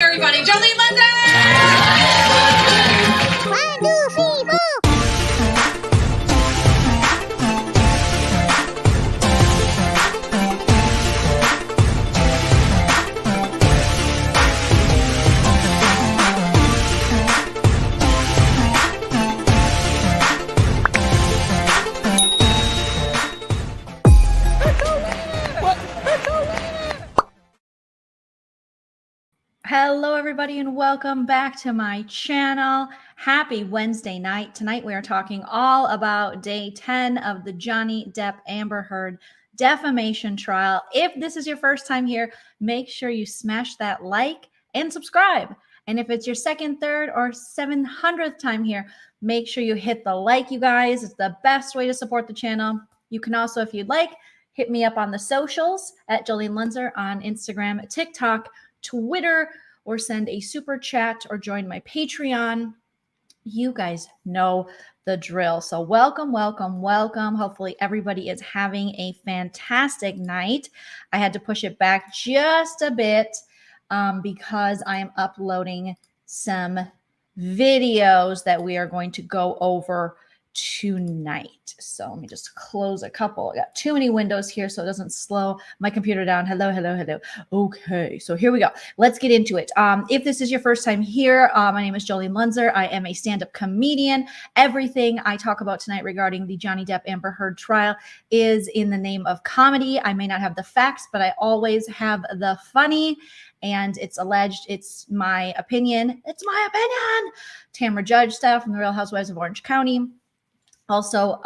very funny. Joleen, Lunzer! 1, 2, 3, 4. Hello, everybody, and welcome back to my channel. Happy Wednesday night. Tonight, we are talking all about day 10 of the Johnny Depp Amber Heard defamation trial. If this is your first time here, make sure you smash that like and subscribe. And if it's your second, third, or 700th time here, make sure you hit the like, you guys. It's the best way to support the channel. You can also, if you'd like, hit me up on the socials at Joleen Lunzer on Instagram, TikTok, Twitter, or send a super chat or join my Patreon. You guys know the drill. So welcome, welcome, welcome. Hopefully everybody is having a fantastic night. I had to push it back just a bit because I am uploading some videos that we are going to go over tonight. So let me just close a couple. I got too many windows here so it doesn't slow my computer down. Hello, hello, hello. Okay, so here we go. Let's get into it. If this is your first time here, my name is Joleen Lunzer. I am a stand-up comedian. Everything I talk about tonight regarding the Johnny Depp Amber Heard trial is in the name of comedy. I may not have the facts, but I always have the funny. And it's alleged, it's my opinion. It's my opinion. Tamra Judge style from the Real Housewives of Orange County. Also,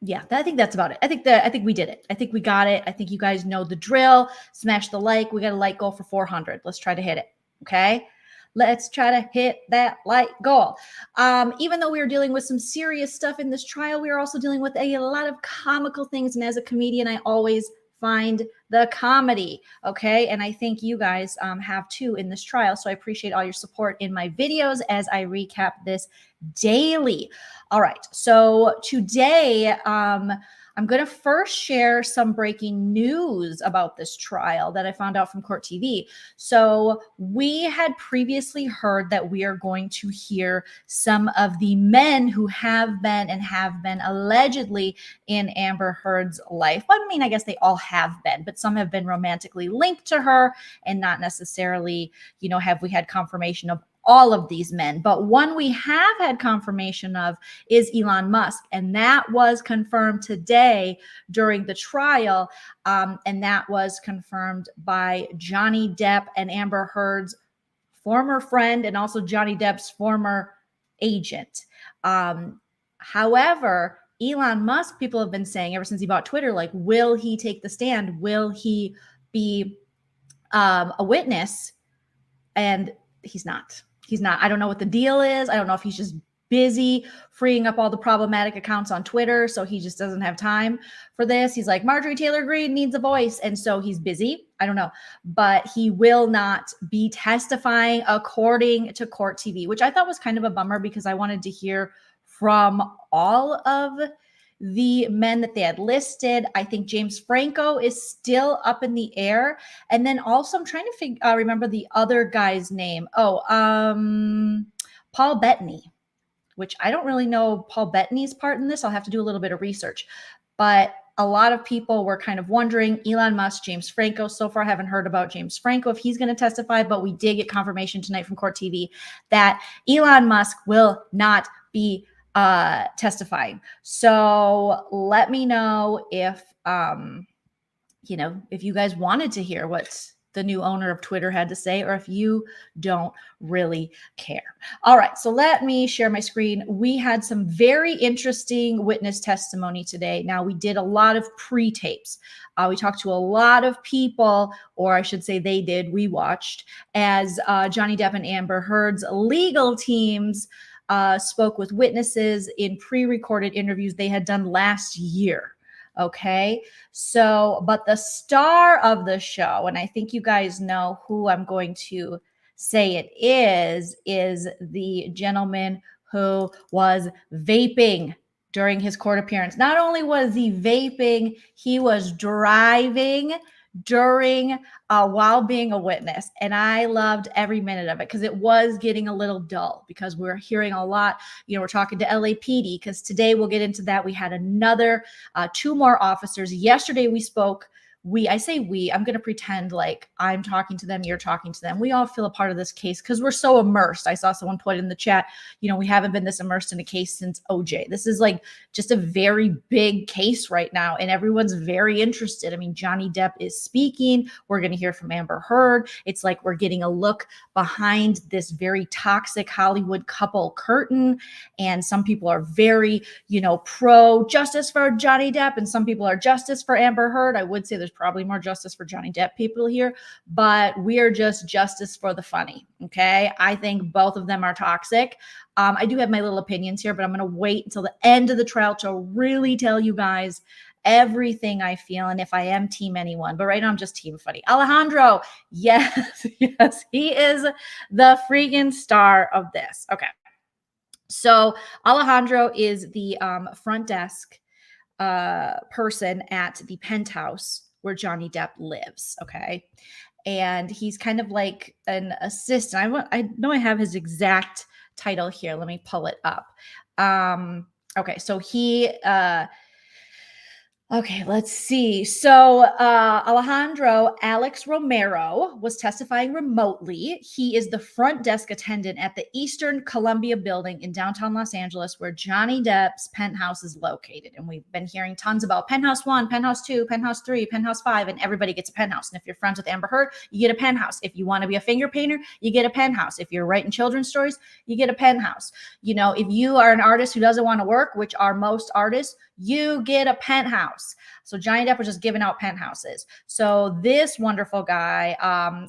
yeah, I think that's about it. I think we did it. I think we got it. I think you guys know the drill. Smash the like. We got a like goal for 400. Let's try to hit it. Okay. Let's try to hit that like goal. Even though we are dealing with some serious stuff in this trial, we are also dealing with a lot of comical things. And as a comedian, I always find the comedy. Okay. And I think you guys have too in this trial. So I appreciate all your support in my videos as I recap this daily. All right. So today, I'm going to first share some breaking news about this trial that I found out from Court TV. So we had previously heard that we are going to hear some of the men who have been allegedly in Amber Heard's life. I mean, I guess they all have been, but some have been romantically linked to her and not necessarily, you know, have we had confirmation of all of these men. But one we have had confirmation of is Elon Musk. And that was confirmed today during the trial. And that was confirmed by Johnny Depp and Amber Heard's former friend and also Johnny Depp's former agent. However, Elon Musk, people have been saying ever since he bought Twitter, like, will he take the stand? Will he be a witness? And he's not. He's not. I don't know what the deal is. I don't know if he's just busy freeing up all the problematic accounts on Twitter, so he just doesn't have time for this. He's like, Marjorie Taylor Greene needs a voice, and so he's busy. I don't know. But he will not be testifying according to Court TV, which I thought was kind of a bummer because I wanted to hear from all of the men that they had listed. I think James Franco is still up in the air. And then also I'm trying to remember the other guy's name. Paul Bettany, which I don't really know Paul Bettany's part in this. I'll have to do a little bit of research. But a lot of people were kind of wondering, Elon Musk, James Franco. So far, I haven't heard about James Franco if he's going to testify, but we did get confirmation tonight from Court TV that Elon Musk will not be testifying. So let me know if, you know, if you guys wanted to hear what the new owner of Twitter had to say, or if you don't really care. All right, so let me share my screen. We had some very interesting witness testimony today. Now, we did a lot of pre-tapes. We talked to a lot of people, or I should say they did. We watched as Johnny Depp and Amber Heard's legal teams spoke with witnesses in pre-recorded interviews they had done last year. Okay, so, but the star of the show, and I think you guys know who I'm going to say it is the gentleman who was vaping during his court appearance. Not only was he vaping, he was driving during while being a witness, and I loved every minute of it because it was getting a little dull because we're hearing a lot. We're talking to LAPD because today we'll get into that. We had another 2 more officers. Yesterday we spoke. I say we, I'm going to pretend like I'm talking to them, you're talking to them. We all feel a part of this case because we're so immersed. I saw someone put in the chat, we haven't been this immersed in a case since OJ. This is like just a very big case right now, and everyone's very interested. I mean, Johnny Depp is speaking. We're going to hear from Amber Heard. It's like we're getting a look behind this very toxic Hollywood couple curtain, and some people are very, pro justice for Johnny Depp, and some people are justice for Amber Heard. I would say there's probably more justice for Johnny Depp people here, but we are just justice for the funny. Okay. I think both of them are toxic. I do have my little opinions here, but I'm going to wait until the end of the trial to really tell you guys everything I feel and if I am team anyone. But right now I'm just team funny. Alejandro, yes, yes, he is the freaking star of this. Okay. So Alejandro is the front desk person at the penthouse where Johnny Depp lives. Okay. And he's kind of like an assistant. I know I have his exact title here. Let me pull it up. Okay. So okay, let's see. So Alejandro Alex Romero was testifying remotely. He is the front desk attendant at the Eastern Columbia building in downtown Los Angeles, where Johnny Depp's penthouse is located. And we've been hearing tons about penthouse 1, penthouse 2, penthouse 3, penthouse 5, and everybody gets a penthouse. And if you're friends with Amber Heard, you get a penthouse. If you want to be a finger painter, you get a penthouse. If you're writing children's stories, you get a penthouse. If you are an artist who doesn't want to work, which are most artists, you get a penthouse. So Johnny Depp was just giving out penthouses. So this wonderful guy,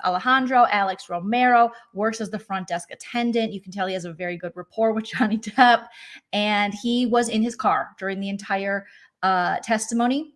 Alejandro Alex Romero, works as the front desk attendant. You can tell he has a very good rapport with Johnny Depp. And he was in his car during the entire testimony.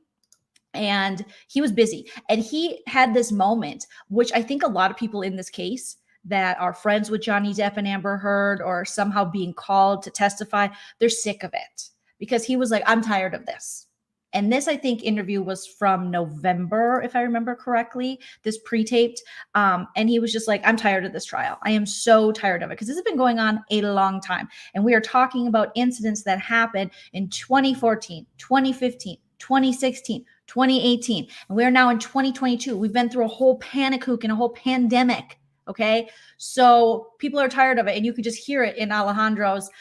And he was busy. And he had this moment, which I think a lot of people in this case that are friends with Johnny Depp and Amber Heard or somehow being called to testify, they're sick of it. Because he was like, I'm tired of this. And this, I think, interview was from November, if I remember correctly, this pre-taped. And he was just like, I'm tired of this trial. I am so tired of it because this has been going on a long time. And we are talking about incidents that happened in 2014, 2015, 2016, 2018. And we are now in 2022. We've been through a whole panic hook and a whole pandemic. Okay. So people are tired of it. And you could just hear it in Alejandro's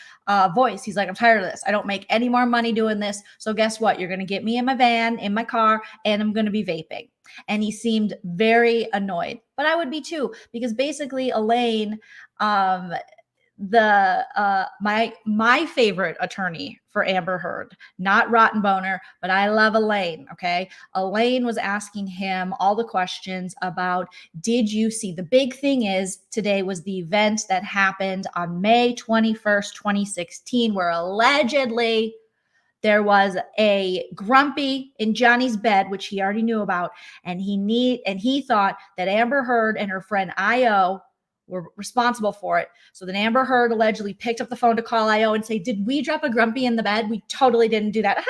voice. He's like, I'm tired of this. I don't make any more money doing this. So guess what? You're going to get me in my van, in my car, and I'm going to be vaping. And he seemed very annoyed, but I would be too, because basically Elaine, my favorite attorney for Amber Heard, not Rottenboner, but I love Elaine. Okay. Elaine was asking him all the questions about, did you see? The big thing is today was the event that happened on May 21st, 2016, where allegedly there was a grumpy in Johnny's bed, which he already knew about. And he thought that Amber Heard and her friend IO were responsible for it. So then Amber Heard allegedly picked up the phone to call IO and say, did we drop a grumpy in the bed? We totally didn't do that.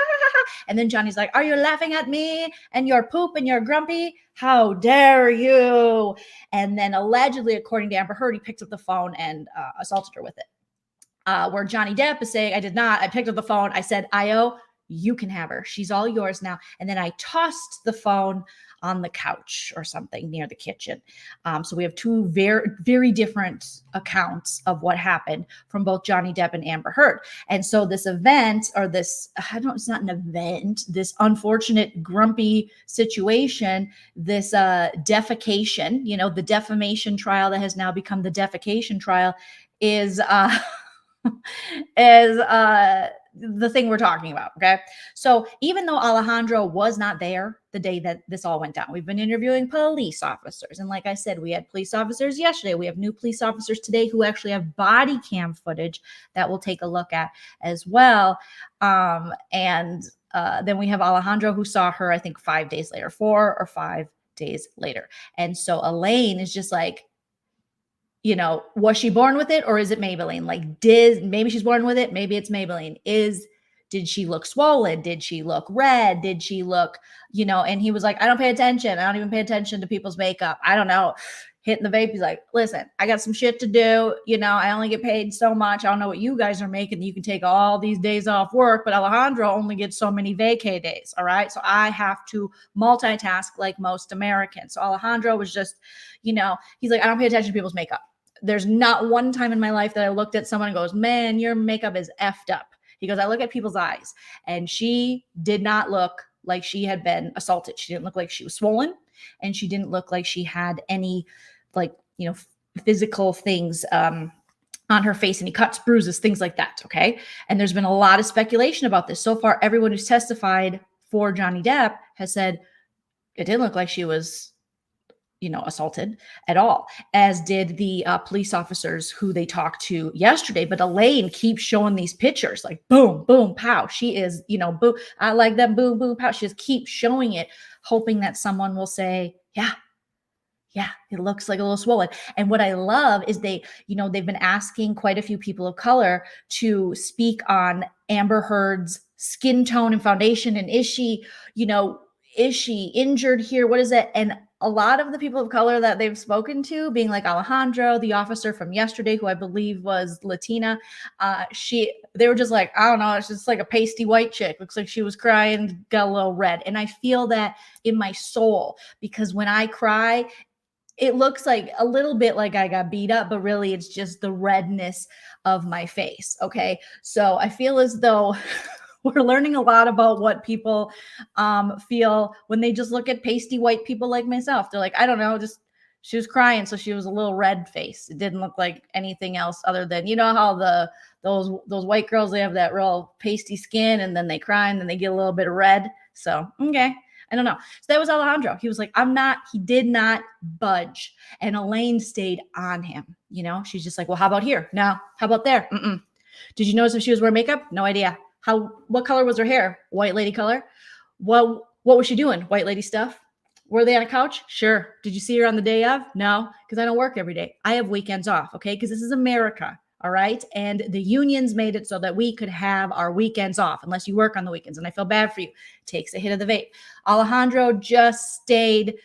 And then Johnny's like, are you laughing at me and your poop and your grumpy? How dare you? And then allegedly, according to Amber Heard, he picked up the phone and assaulted her with it. Where Johnny Depp is saying, I did not. I picked up the phone. I said, IO, you can have her. She's all yours now. And then I tossed the phone on the couch or something near the kitchen. So we have two very, very different accounts of what happened from both Johnny Depp and Amber Heard. And so this event, or this, it's not an event, this unfortunate grumpy situation, this defecation, the defamation trial that has now become the defecation trial is the thing we're talking about. Okay. So even though Alejandro was not there the day that this all went down, we've been interviewing police officers. And like I said, we had police officers yesterday. We have new police officers today who actually have body cam footage that we'll take a look at as well. Then we have Alejandro who saw her, I think 5 days later, 4 or 5 days later. And so Elaine is just like, was she born with it or is it Maybelline? Like, maybe she's born with it. Maybe it's Maybelline. Did she look swollen? Did she look red? Did she look, and he was like, I don't pay attention. I don't even pay attention to people's makeup. I don't know. Hitting the vape. He's like, listen, I got some shit to do. I only get paid so much. I don't know what you guys are making. You can take all these days off work, but Alejandro only gets so many vacay days. All right. So I have to multitask like most Americans. So Alejandro was just, he's like, I don't pay attention to people's makeup. There's not one time in my life that I looked at someone and goes, man, your makeup is effed up. He goes, I look at people's eyes, and she did not look like she had been assaulted. She didn't look like she was swollen, and she didn't look like she had any physical things on her face, any cuts, bruises, things like that. Okay. And there's been a lot of speculation about this. So far, everyone who's testified for Johnny Depp has said it didn't look like she was, assaulted at all, as did the police officers who they talked to yesterday. But Elaine keeps showing these pictures like boom, boom, pow. She is, boom. I like that boom, boom, pow. She just keeps showing it, hoping that someone will say, yeah, it looks like a little swollen. And what I love is they've been asking quite a few people of color to speak on Amber Heard's skin tone and foundation. And is she injured here? What is it? And a lot of the people of color that they've spoken to, being like Alejandro, the officer from yesterday, who I believe was Latina, they were just like, I don't know, it's just like a pasty white chick. Looks like she was crying, got a little red. And I feel that in my soul, because when I cry, it looks like a little bit like I got beat up, but really it's just the redness of my face. Okay. So I feel as though we're learning a lot about what people feel when they just look at pasty white people like myself. They're like, I don't know, just she was crying, so she was a little red face. It didn't look like anything else other than, how those white girls, they have that real pasty skin and then they cry and then they get a little bit of red. So, okay. I don't know. So that was Alejandro. He was like, he did not budge. And Elaine stayed on him. She's just like, well, how about here? No. How about there? Mm-mm. Did you notice if she was wearing makeup? No idea. What color was her hair? White lady color. What was she doing? White lady stuff. Were they on a couch? Sure. Did you see her on the day of? No, because I don't work every day. I have weekends off. Okay. Because this is America. All right. And the unions made it so that we could have our weekends off unless you work on the weekends. And I feel bad for you. Takes a hit of the vape. Alejandro just stayed,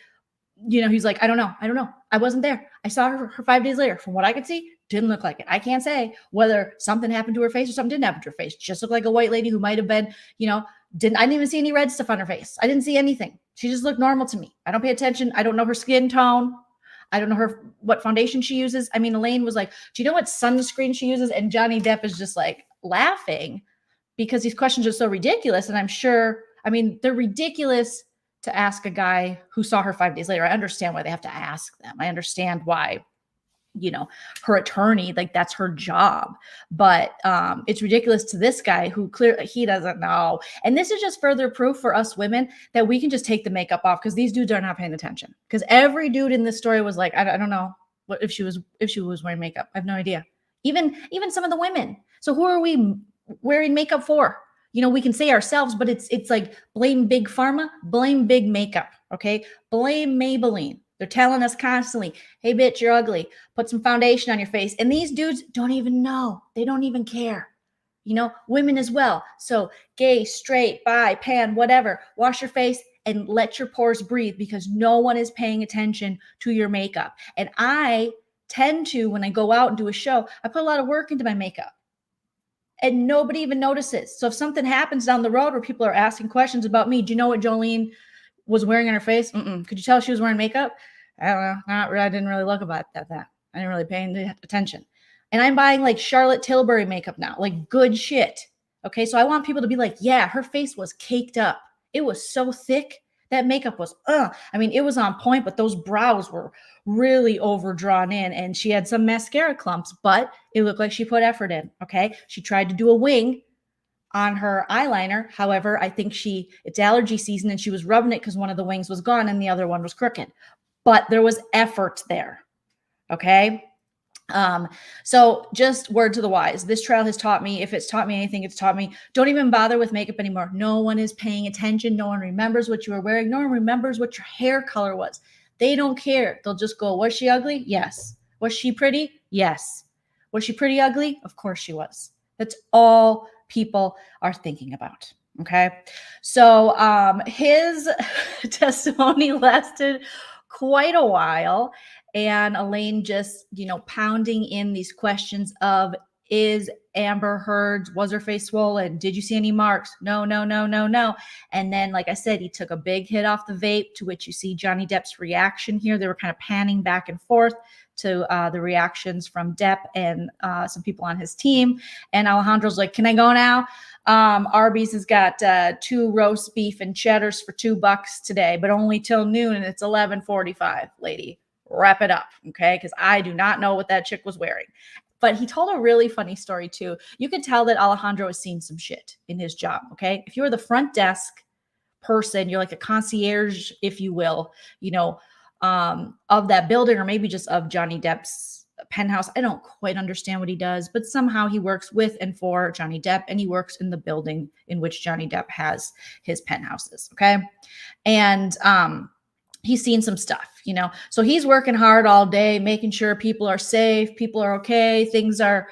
he's like, I don't know. I wasn't there. I saw her 5 days later. From what I could see, didn't look like it. I can't say whether something happened to her face or something didn't happen to her face. Just looked like a white lady who might have been, I didn't even see any red stuff on her face. I didn't see anything. She just looked normal to me. I don't pay attention. I don't know her skin tone. I don't know what foundation she uses. I mean, Elaine was like, do you know what sunscreen she uses? And Johnny Depp is just like laughing because these questions are so ridiculous. And I'm sure, they're ridiculous to ask a guy who saw her 5 days later. I understand why they have to ask them. I understand why, her attorney, like that's her job. But it's ridiculous to this guy who clearly he doesn't know. And this is just further proof for us women that we can just take the makeup off because these dudes are not paying attention. Because every dude in this story was like, I don't know what if she was wearing makeup. I have no idea. Even some of the women. So who are we wearing makeup for? We can say ourselves, but it's like blame big pharma, blame big makeup. Okay, blame Maybelline. They're telling us constantly, hey, bitch, you're ugly. Put some foundation on your face. And these dudes don't even know. They don't even care. Women as well. So gay, straight, bi, pan, whatever. Wash your face and let your pores breathe because no one is paying attention to your makeup. And I tend to, when I go out and do a show, I put a lot of work into my makeup. And nobody even notices. So if something happens down the road where people are asking questions about me, do you know what Joleen was wearing on her face? Could you tell she was wearing makeup? I don't know. I didn't really look about that. I didn't really pay any attention. And I'm buying like Charlotte Tilbury makeup now, like good shit. Okay. So I want people to be like, yeah, her face was caked up. It was so thick. That makeup was, it was on point, but those brows were really overdrawn in. And she had some mascara clumps, but it looked like she put effort in. Okay. She tried to do a wing on her eyeliner. However, I think it's allergy season and she was rubbing it because one of the wings was gone and the other one was crooked. But there was effort there. Okay. So just word to the wise. This trial has taught me, if it's taught me anything, it's taught me, don't even bother with makeup anymore. No one is paying attention. No one remembers what you were wearing. No one remembers what your hair color was. They don't care. They'll just go, was she ugly? Yes. Was she pretty? Yes. Was she pretty ugly? Of course she was. That's all people are thinking about. Okay. So his testimony lasted quite a while. And Elaine just, pounding in these questions of, is Amber Heard, was her face swollen? Did you see any marks? No, no, no, no, no. And then, like I said, he took a big hit off the vape, to which you see Johnny Depp's reaction here. They were kind of panning back and forth to the reactions from Depp and some people on his team. And Alejandro's like, can I go now? Arby's has got 2 roast beef and cheddars for $2 today, but only till noon, and it's 11:45, lady. Wrap it up, okay? Because I do not know what that chick was wearing. But he told a really funny story too. You could tell that Alejandro has seen some shit in his job, okay? If you're the front desk person, you're like a concierge, if you will, of that building, or maybe just of Johnny Depp's penthouse. I don't quite understand what he does, but somehow he works with and for Johnny Depp, and he works in the building in which Johnny Depp has his penthouses, okay? And he's seen some stuff, so he's working hard all day, making sure people are safe, people are okay, things are,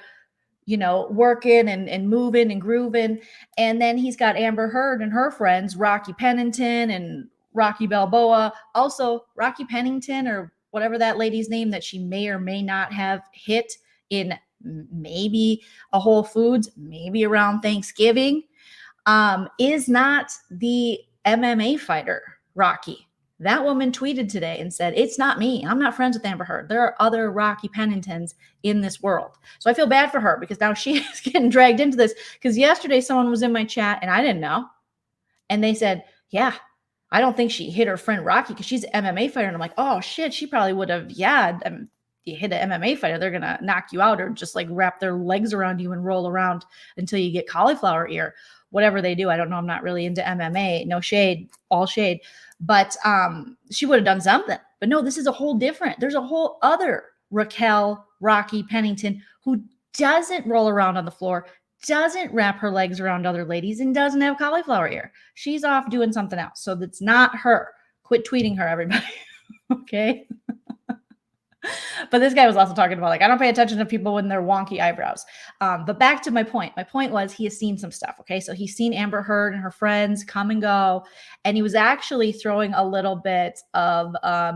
working and moving and grooving. And then he's got Amber Heard and her friends, Rocky Pennington and Rocky Balboa. Also, Rocky Pennington, or whatever that lady's name that she may or may not have hit in maybe a Whole Foods, maybe around Thanksgiving, is not the MMA fighter, Rocky. That woman tweeted today and said, it's not me. I'm not friends with Amber Heard. There are other Rocky Penningtons in this world. So I feel bad for her, because now she is getting dragged into this. Because yesterday someone was in my chat and I didn't know. And they said, yeah, I don't think she hit her friend Rocky because she's an MMA fighter. And I'm like, oh shit, she probably would have. Yeah, you hit an MMA fighter, they're going to knock you out, or just like wrap their legs around you and roll around until you get cauliflower ear. Whatever they do. I don't know. I'm not really into MMA. No shade, all shade. But she would have done something. But no, this is a whole different. There's a whole other Rocky Pennington, who doesn't roll around on the floor, doesn't wrap her legs around other ladies, and doesn't have cauliflower ear. She's off doing something else. So that's not her. Quit tweeting her, everybody. Okay. But this guy was also talking about, like, I don't pay attention to people with their wonky eyebrows. But back to my point. My point was, he has seen some stuff. Okay. So he's seen Amber Heard and her friends come and go. And he was actually throwing a little bit of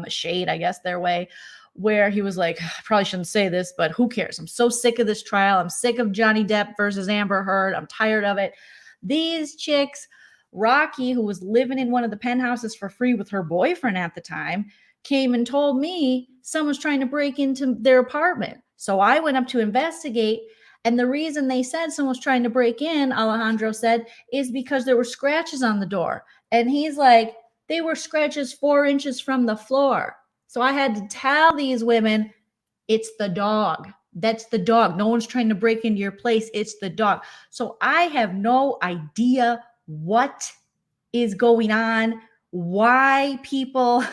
shade, I guess, their way, where he was like, I probably shouldn't say this, but who cares? I'm so sick of this trial. I'm sick of Johnny Depp versus Amber Heard. I'm tired of it. These chicks, Rocky, who was living in one of the penthouses for free with her boyfriend at the time, came and told me someone's trying to break into their apartment. So I went up to investigate. And the reason they said someone's trying to break in, Alejandro said, is because there were scratches on the door. And he's like, they were scratches 4 inches from the floor. So I had to tell these women, it's the dog. That's the dog. No one's trying to break into your place. It's the dog. So I have no idea what is going on, why people...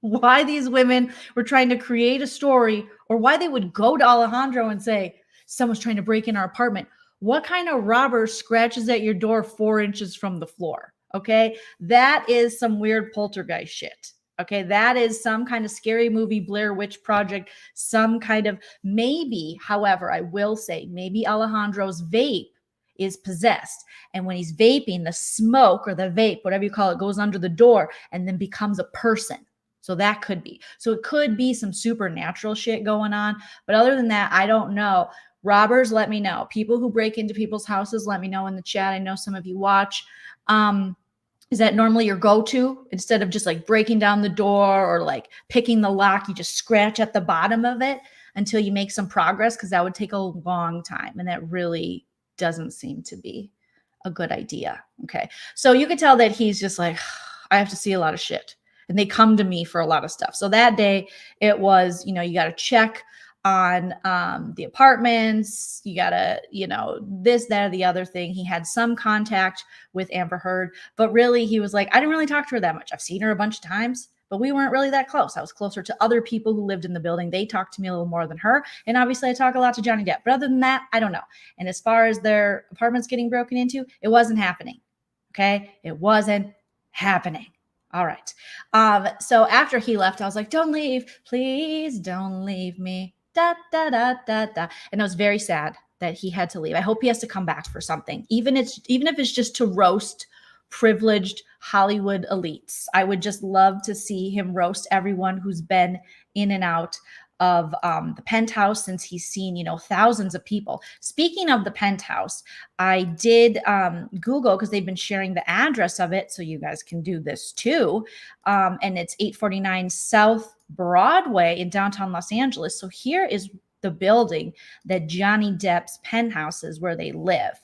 why these women were trying to create a story, or why they would go to Alejandro and say, someone's trying to break in our apartment. What kind of robber scratches at your door 4 inches from the floor? Okay. That is some weird poltergeist shit. Okay. That is some kind of scary movie, Blair Witch Project, some kind of, maybe, however, I will say, maybe Alejandro's vape is possessed. And when he's vaping, the smoke, or the vape, whatever you call it, goes under the door and then becomes a person. So that could be. So it could be some supernatural shit going on. But other than that, I don't know. Robbers, let me know. People who break into people's houses, let me know in the chat. I know some of you watch. Is that normally your go-to? Instead of just like breaking down the door or like picking the lock, you just scratch at the bottom of it until you make some progress, because that would take a long time. And that really doesn't seem to be a good idea. Okay. So you could tell that he's just like, I have to see a lot of shit. And they come to me for a lot of stuff. So that day it was, you got to check on the apartments. You got to, this, that, or the other thing. He had some contact with Amber Heard, but really he was like, I didn't really talk to her that much. I've seen her a bunch of times, but we weren't really that close. I was closer to other people who lived in the building. They talked to me a little more than her. And obviously I talk a lot to Johnny Depp. But other than that, I don't know. And as far as their apartments getting broken into, it wasn't happening. Okay. It wasn't happening. All right. So after he left, I was like, don't leave. Please don't leave me. Da, da, da, da, da. And I was very sad. that he had to leave. I hope he has to come back for something, even if it's just to roast privileged Hollywood elites. I would just love to see him roast everyone who's been in and out of the penthouse, since he's seen, you know, thousands of people. Speaking of the penthouse, I did Google, because they've been sharing the address of it, so you guys can do this too. And it's 849 South Broadway in downtown Los Angeles. So here is the building that Johnny Depp's penthouse is, where they live.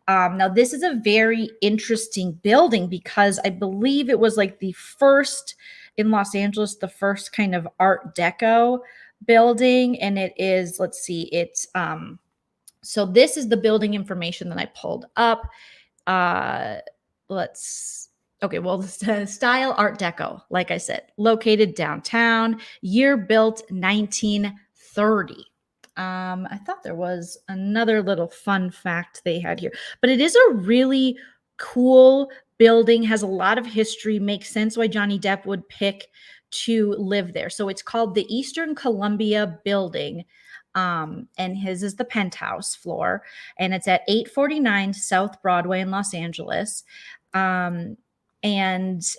Now, this is a very interesting building, because I believe it was like the first in Los Angeles, the first kind of Art Deco building. And it is, let's see, it's so this is the building information that I pulled up. Okay, well, the style Art Deco, like I said, located downtown, year built 1930. I thought there was another little fun fact they had here, but it is a really cool building, has a lot of history, makes sense why Johnny Depp would pick to live there. So it's called the Eastern Columbia Building, and his is the penthouse floor, and it's at 849 South Broadway in Los Angeles. And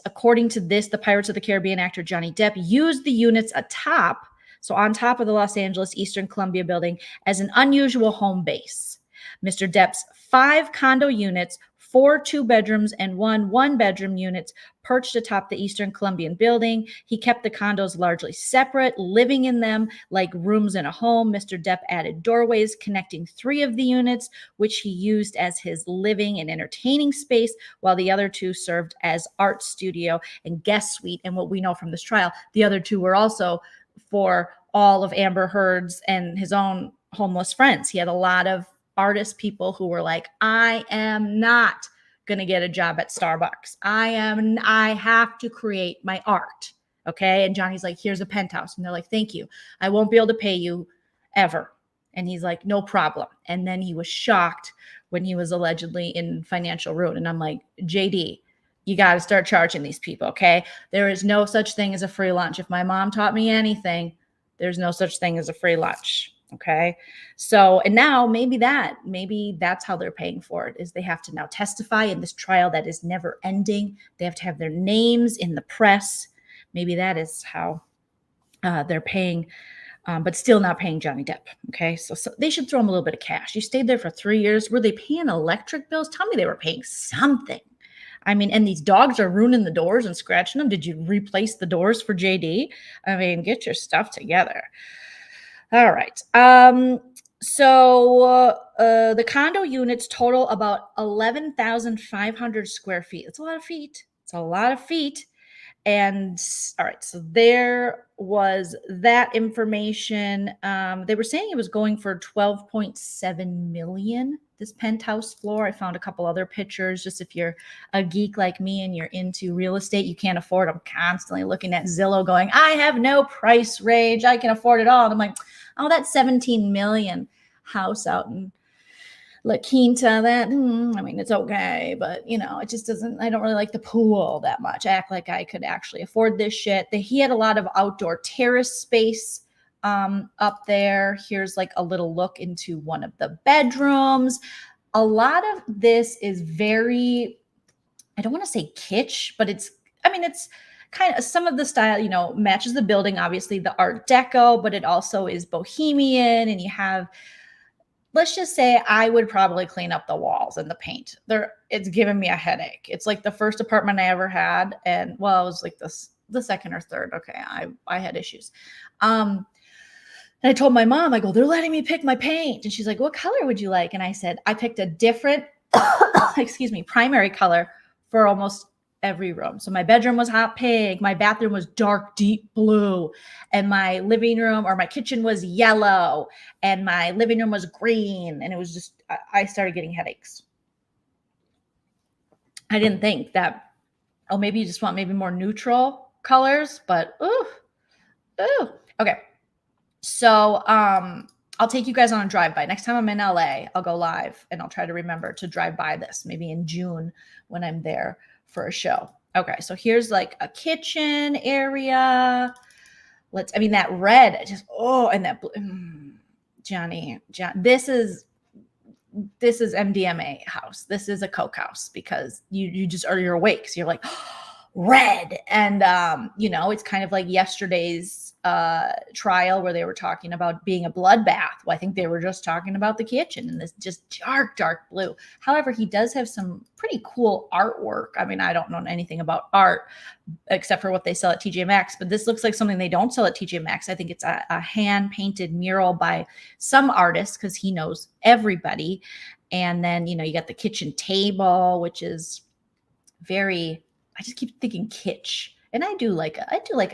according to this, the Pirates of the Caribbean actor Johnny Depp used the units atop, so on top of the Los Angeles Eastern Columbia Building, as an unusual home base. Mr. Depp's 5 condo units, 4 2-bedrooms and 1 1-bedroom units perched atop the Eastern Columbian Building. He kept the condos largely separate, living in them like rooms in a home. Mr. Depp added doorways connecting 3 of the units, which he used as his living and entertaining space, while the other 2 served as art studio and guest suite. And what we know from this trial, the other 2 were also for all of Amber Heard's and his own homeless friends. He had a lot of artist people who were like, I am not going to get a job at Starbucks. I have to create my art. Okay. And Johnny's like, here's a penthouse. And they're like, thank you. I won't be able to pay you ever. And he's like, no problem. And then he was shocked when he was allegedly in financial ruin. And I'm like, JD, you got to start charging these people. Okay. There is no such thing as a free lunch. If my mom taught me anything, there's no such thing as a free lunch. Okay. So, and now maybe that's how they're paying for it, is they have to now testify in this trial that is never ending. They have to have their names in the press. Maybe that is how they're paying, but still not paying Johnny Depp. Okay. So they should throw him a little bit of cash. You stayed there for 3 years. Were they paying electric bills? Tell me they were paying something. I mean, and these dogs are ruining the doors and scratching them. Did you replace the doors for JD? I mean, get your stuff together. All right. So the condo units total about 11,500 square feet. It's a lot of feet. It's a lot of feet. And all right, so there was that information. They were saying it was going for 12.7 million, this penthouse floor. I found a couple other pictures. Just if you're a geek like me and you're into real estate, you can't afford. I'm constantly looking at Zillow going, I have no price range. I can afford it all. And I'm like, oh, that 17 million house out in La Quinta, that, I mean, it's okay, but you know, it just doesn't, I don't really like the pool that much. I act like I could actually afford this shit. He had a lot of outdoor terrace space up there. Here's like a little look into one of the bedrooms. A lot of this is very, I don't want to say kitsch, but it's kind of some of the style, you know, matches the building, obviously the Art Deco, but it also is bohemian. And you have, let's just say I would probably clean up the walls and the paint. It's giving me a headache. It's like the first apartment I ever had. And well, it was like the second or third. Okay. I had issues. And I told my mom, I go, they're letting me pick my paint. And she's like, what color would you like? And I said, I picked a different, primary color for almost every room. So my bedroom was hot pink. My bathroom was dark, deep blue. And my living room or my kitchen was yellow. And my living room was green. And it was just, I started getting headaches. I didn't think that, oh, maybe you just want maybe more neutral colors, but ooh. Okay. So I'll take you guys on a drive-by. Next time I'm in LA, I'll go live and I'll try to remember to drive by this, maybe in June when I'm there for a show. Okay, so here's like a kitchen area. That red, just, and that blue. Johnny, this is this is MDMA house. This is a coke house because you just are, you're awake. So you're like red. And, it's kind of like yesterday's trial where they were talking about being a bloodbath. Well, I think they were just talking about the kitchen and this just dark blue. However, he does have some pretty cool artwork. I mean, I don't know anything about art except for what they sell at TJ Maxx, but this looks like something they don't sell at TJ Maxx. I think it's a hand painted mural by some artist because he knows everybody. And then, you got the kitchen table, which is very, I just keep thinking kitsch. And I do like a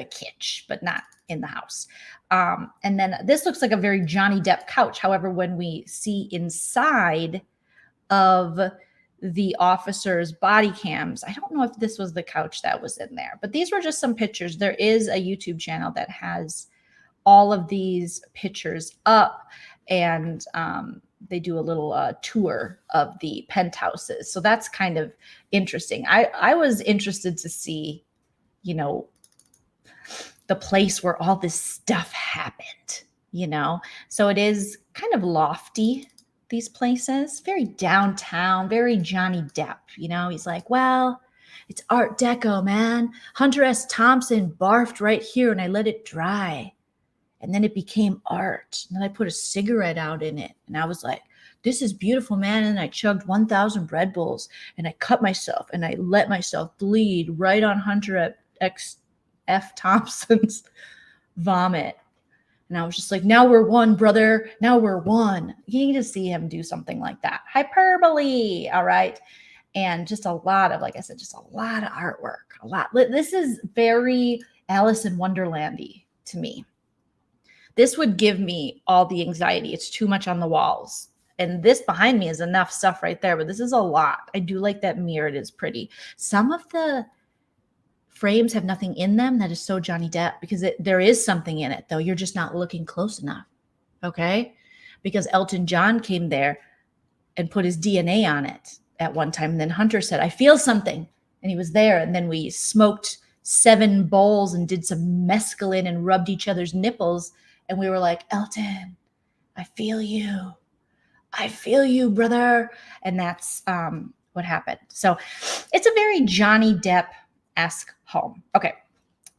kitsch, but not in the house. And then this looks like a very Johnny Depp couch. However, when we see inside of the officer's body cams, I don't know if this was the couch that was in there, but these were just some pictures. There is a YouTube channel that has all of these pictures up, and they do a little tour of the penthouses. So that's kind of interesting. I was interested to see, the place where all this stuff happened, So it is kind of lofty, these places, very downtown, very Johnny Depp, He's like, well, it's Art Deco, man. Hunter S. Thompson barfed right here and I let it dry. And then it became art. And then I put a cigarette out in it. And I was like, this is beautiful, man. And I chugged 1,000 Red Bulls and I cut myself and I let myself bleed right on Hunter F. Thompson's vomit. And I was just like, now we're one, brother. Now we're one. You need to see him do something like that. Hyperbole. All right. And just a lot of, like I said, just a lot of artwork. A lot. This is very Alice in Wonderland-y to me. This would give me all the anxiety. It's too much on the walls. And this behind me is enough stuff right there, but this is a lot. I do like that mirror. It is pretty. Some of the frames have nothing in them. That is so Johnny Depp because there is something in it, though. You're just not looking close enough. Okay? Because Elton John came there and put his DNA on it at one time. And then Hunter said, I feel something. And he was there. And then we smoked 7 bowls and did some mescaline and rubbed each other's nipples. And we were like, Elton, I feel you. I feel you, brother. And that's what happened. So it's a very Johnny Depp-esque home. Okay.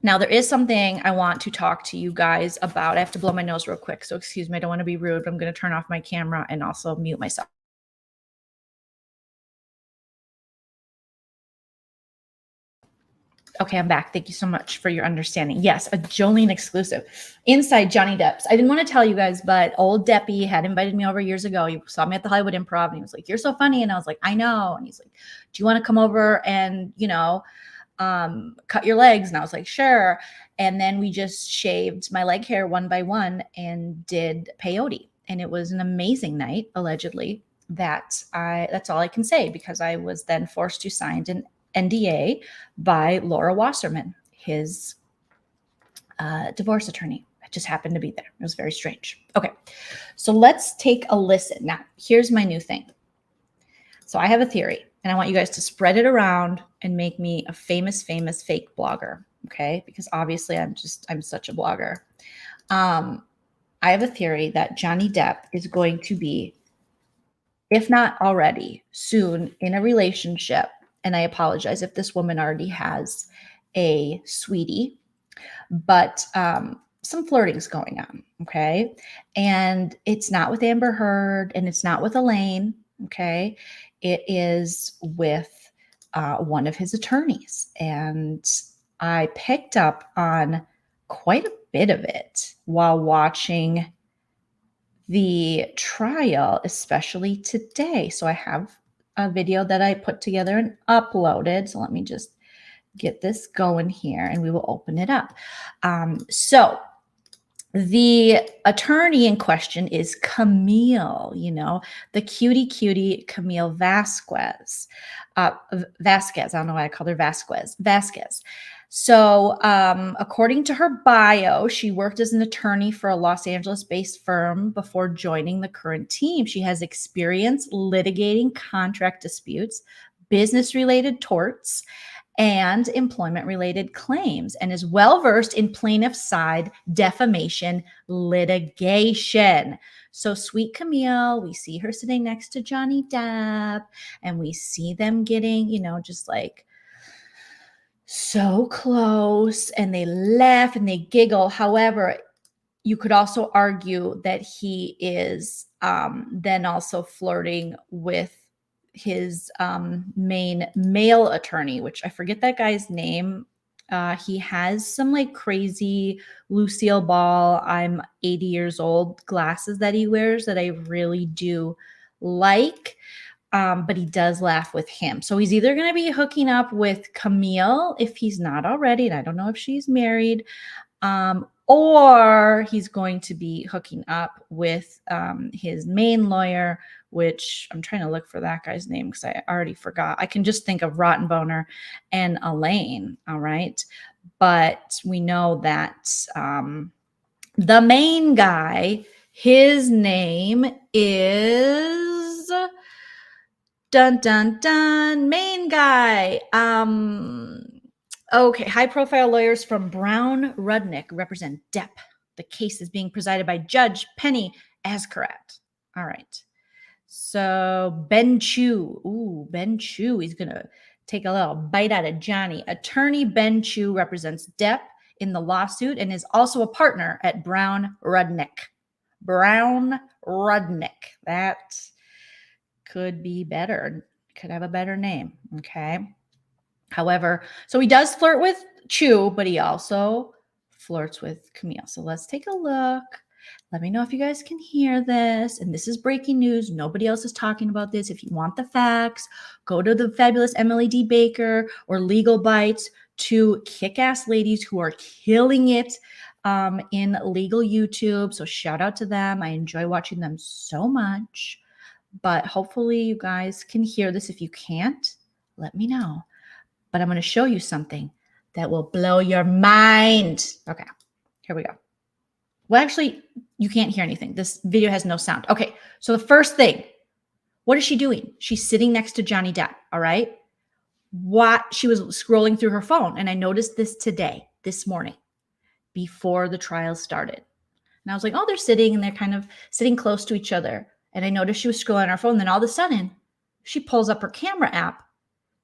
Now there is something I want to talk to you guys about. I have to blow my nose real quick. So excuse me. I don't want to be rude, but I'm going to turn off my camera and also mute myself. Okay, I'm back. Thank you so much for your understanding. Yes, a Joleen exclusive. Inside Johnny Depp's. I didn't want to tell you guys, but old Deppy had invited me over years ago. He saw me at the Hollywood Improv, and he was like, you're so funny. And I was like, I know. And he's like, do you want to come over and, cut your legs? And I was like, sure. And then we just shaved my leg hair one by one and did peyote. And it was an amazing night, allegedly. That's all I can say, because I was then forced to sign an NDA by Laura Wasserman, his divorce attorney. I just happened to be there. It was very strange. Okay, so let's take a listen. Now, here's my new thing. So I have a theory, and I want you guys to spread it around and make me a famous fake blogger, okay? Because obviously I'm such a blogger. I have a theory that Johnny Depp is going to be, if not already, soon in a relationship. And I apologize if this woman already has a sweetie, but some flirting's going on, okay? And it's not with Amber Heard, and it's not with Elaine, okay? It is with one of his attorneys. And I picked up on quite a bit of it while watching the trial, especially today. So I have a video that I put together and uploaded. So let me just get this going here and we will open it up. So the attorney in question is Camille, the cutie Camille Vasquez. Vasquez, I don't know why I called her Vasquez. So according to her bio, she worked as an attorney for a Los Angeles-based firm before joining the current team. She has experience litigating contract disputes, business-related torts, and employment-related claims, and is well-versed in plaintiff-side defamation litigation. So sweet Camille, we see her sitting next to Johnny Depp, and we see them getting, just like so close, and they laugh and they giggle. However, you could also argue that he is then also flirting with his main male attorney, which I forget that guy's name. He has some like crazy Lucille Ball, I'm 80 years old glasses that he wears that I really do like. But he does laugh with him. So he's either going to be hooking up with Camille if he's not already, and I don't know if she's married, or he's going to be hooking up with his main lawyer, which I'm trying to look for that guy's name because I already forgot. I can just think of Rottenboner and Elaine, all right? But we know that the main guy, his name is... Dun, dun, dun. Main guy. Okay. High profile lawyers from Brown Rudnick represent Depp. The case is being presided by Judge Penny Ascarat. All right. So Ben Chu. Ooh, Ben Chu. He's going to take a little bite out of Johnny. Attorney Ben Chu represents Depp in the lawsuit and is also a partner at Brown Rudnick. Brown Rudnick. That could be better, could have a better name. Okay. However, so he does flirt with Chu, but he also flirts with Camille. So let's take a look. Let me know if you guys can hear this. And this is breaking news. Nobody else is talking about this. If you want the facts, go to the fabulous Emily D. Baker or Legal Bites, two kick-ass ladies who are killing it in legal YouTube. So shout out to them. I enjoy watching them so much. But hopefully you guys can hear this. If you can't, let me know. But I'm going to show you something that will blow your mind. Okay, here we go. Well, actually, you can't hear anything. This video has no sound. Okay, so the first thing, what is she doing? She's sitting next to Johnny Depp, all right? She was scrolling through her phone, and I noticed this today, this morning, before the trial started. And I was like, oh, they're sitting, and they're kind of sitting close to each other. And I noticed she was scrolling on her phone. Then all of a sudden, she pulls up her camera app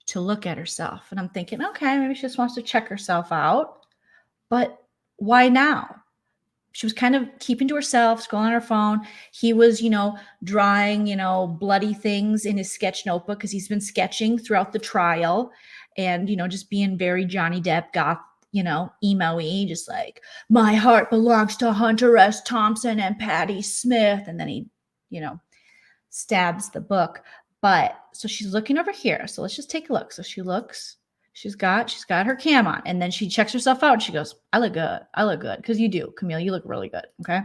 to look at herself. And I'm thinking, okay, maybe she just wants to check herself out. But why now? She was kind of keeping to herself, scrolling on her phone. He was, drawing, bloody things in his sketch notebook because he's been sketching throughout the trial and, just being very Johnny Depp goth, emo-y, just like, my heart belongs to Hunter S. Thompson and Patti Smith. And then he stabs the book. But so she's looking over here. So let's just take a look. So she looks, she's got her cam on, and then she checks herself out and she goes, I look good. I look good. Cause you do, Camille, you look really good. Okay.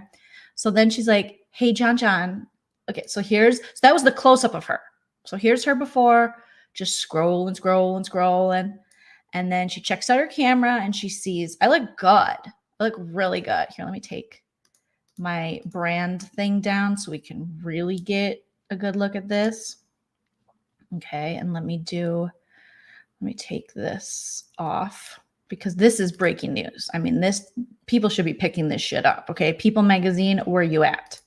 So then she's like, hey, John. Okay. So that was the close up of her. So here's her before, just scrolling. And then she checks out her camera and she sees, I look good. I look really good. Here, let me take my brand thing down so we can really get a good look at this. Okay, and let me take this off because this is breaking news. I mean, people should be picking this shit up. Okay, People Magazine, where you at?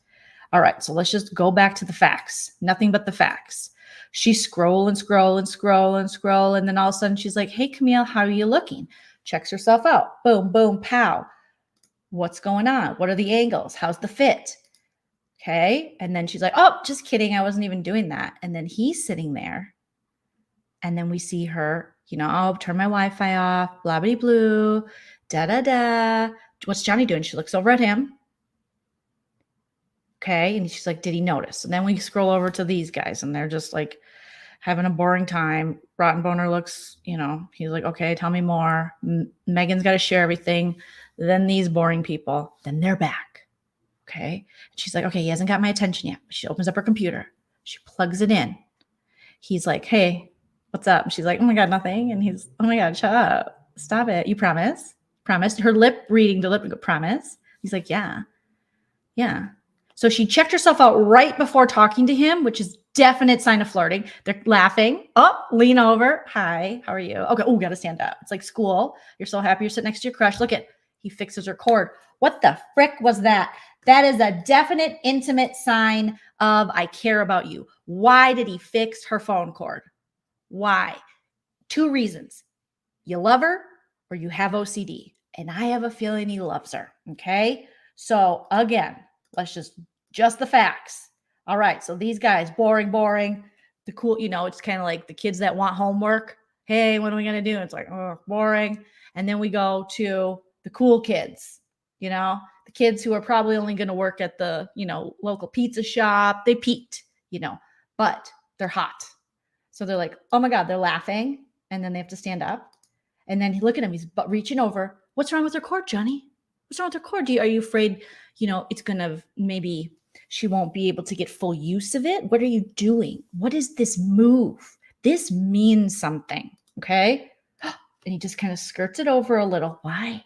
All right, so let's just go back to the facts. Nothing but the facts. She's scrolling. And then all of a sudden she's like, hey, Camille, how are you looking? Checks herself out. Boom, boom, pow. What's going on? What are the angles? How's the fit? Okay. And then she's like, oh, just kidding. I wasn't even doing that. And then he's sitting there. And then we see her, oh, turn my Wi-Fi off, blah, blah, blue, da. What's Johnny doing? She looks over at him. Okay. And she's like, did he notice? And then we scroll over to these guys and they're just like having a boring time. Rottenboner looks, he's like, okay, tell me more. Megan's got to share everything. Then these boring people, then they're back. Okay. And she's like, okay, he hasn't got my attention yet. She opens up her computer. She plugs it in. He's like, hey, what's up? And she's like, oh my God, nothing. And he's, oh my God, shut up. Stop it. You promise? Promised. Her lip reading the lip, promise. He's like, yeah. So she checked herself out right before talking to him, which is definite sign of flirting. They're laughing. Oh, lean over. Hi, how are you? Okay. Oh, got to stand up. It's like school. You're so happy you're sitting next to your crush. Look at, he fixes her cord. What the frick was that? That is a definite intimate sign of I care about you. Why did he fix her phone cord? Why? 2 reasons. You love her or you have OCD. And I have a feeling he loves her. Okay. So again, let's just the facts. All right. So these guys, boring. The cool, it's kind of like the kids that want homework. Hey, what are we going to do? It's like, oh, boring. And then we go to the cool kids, the kids who are probably only going to work at the, local pizza shop. They peaked, but they're hot. So they're like, oh my God, they're laughing. And then they have to stand up. And then look at him. He's reaching over. What's wrong with her cord, Johnny? What's wrong with her cord? Are you afraid, it's going to maybe she won't be able to get full use of it? What are you doing? What is this move? This means something. Okay. And he just kind of skirts it over a little. Why?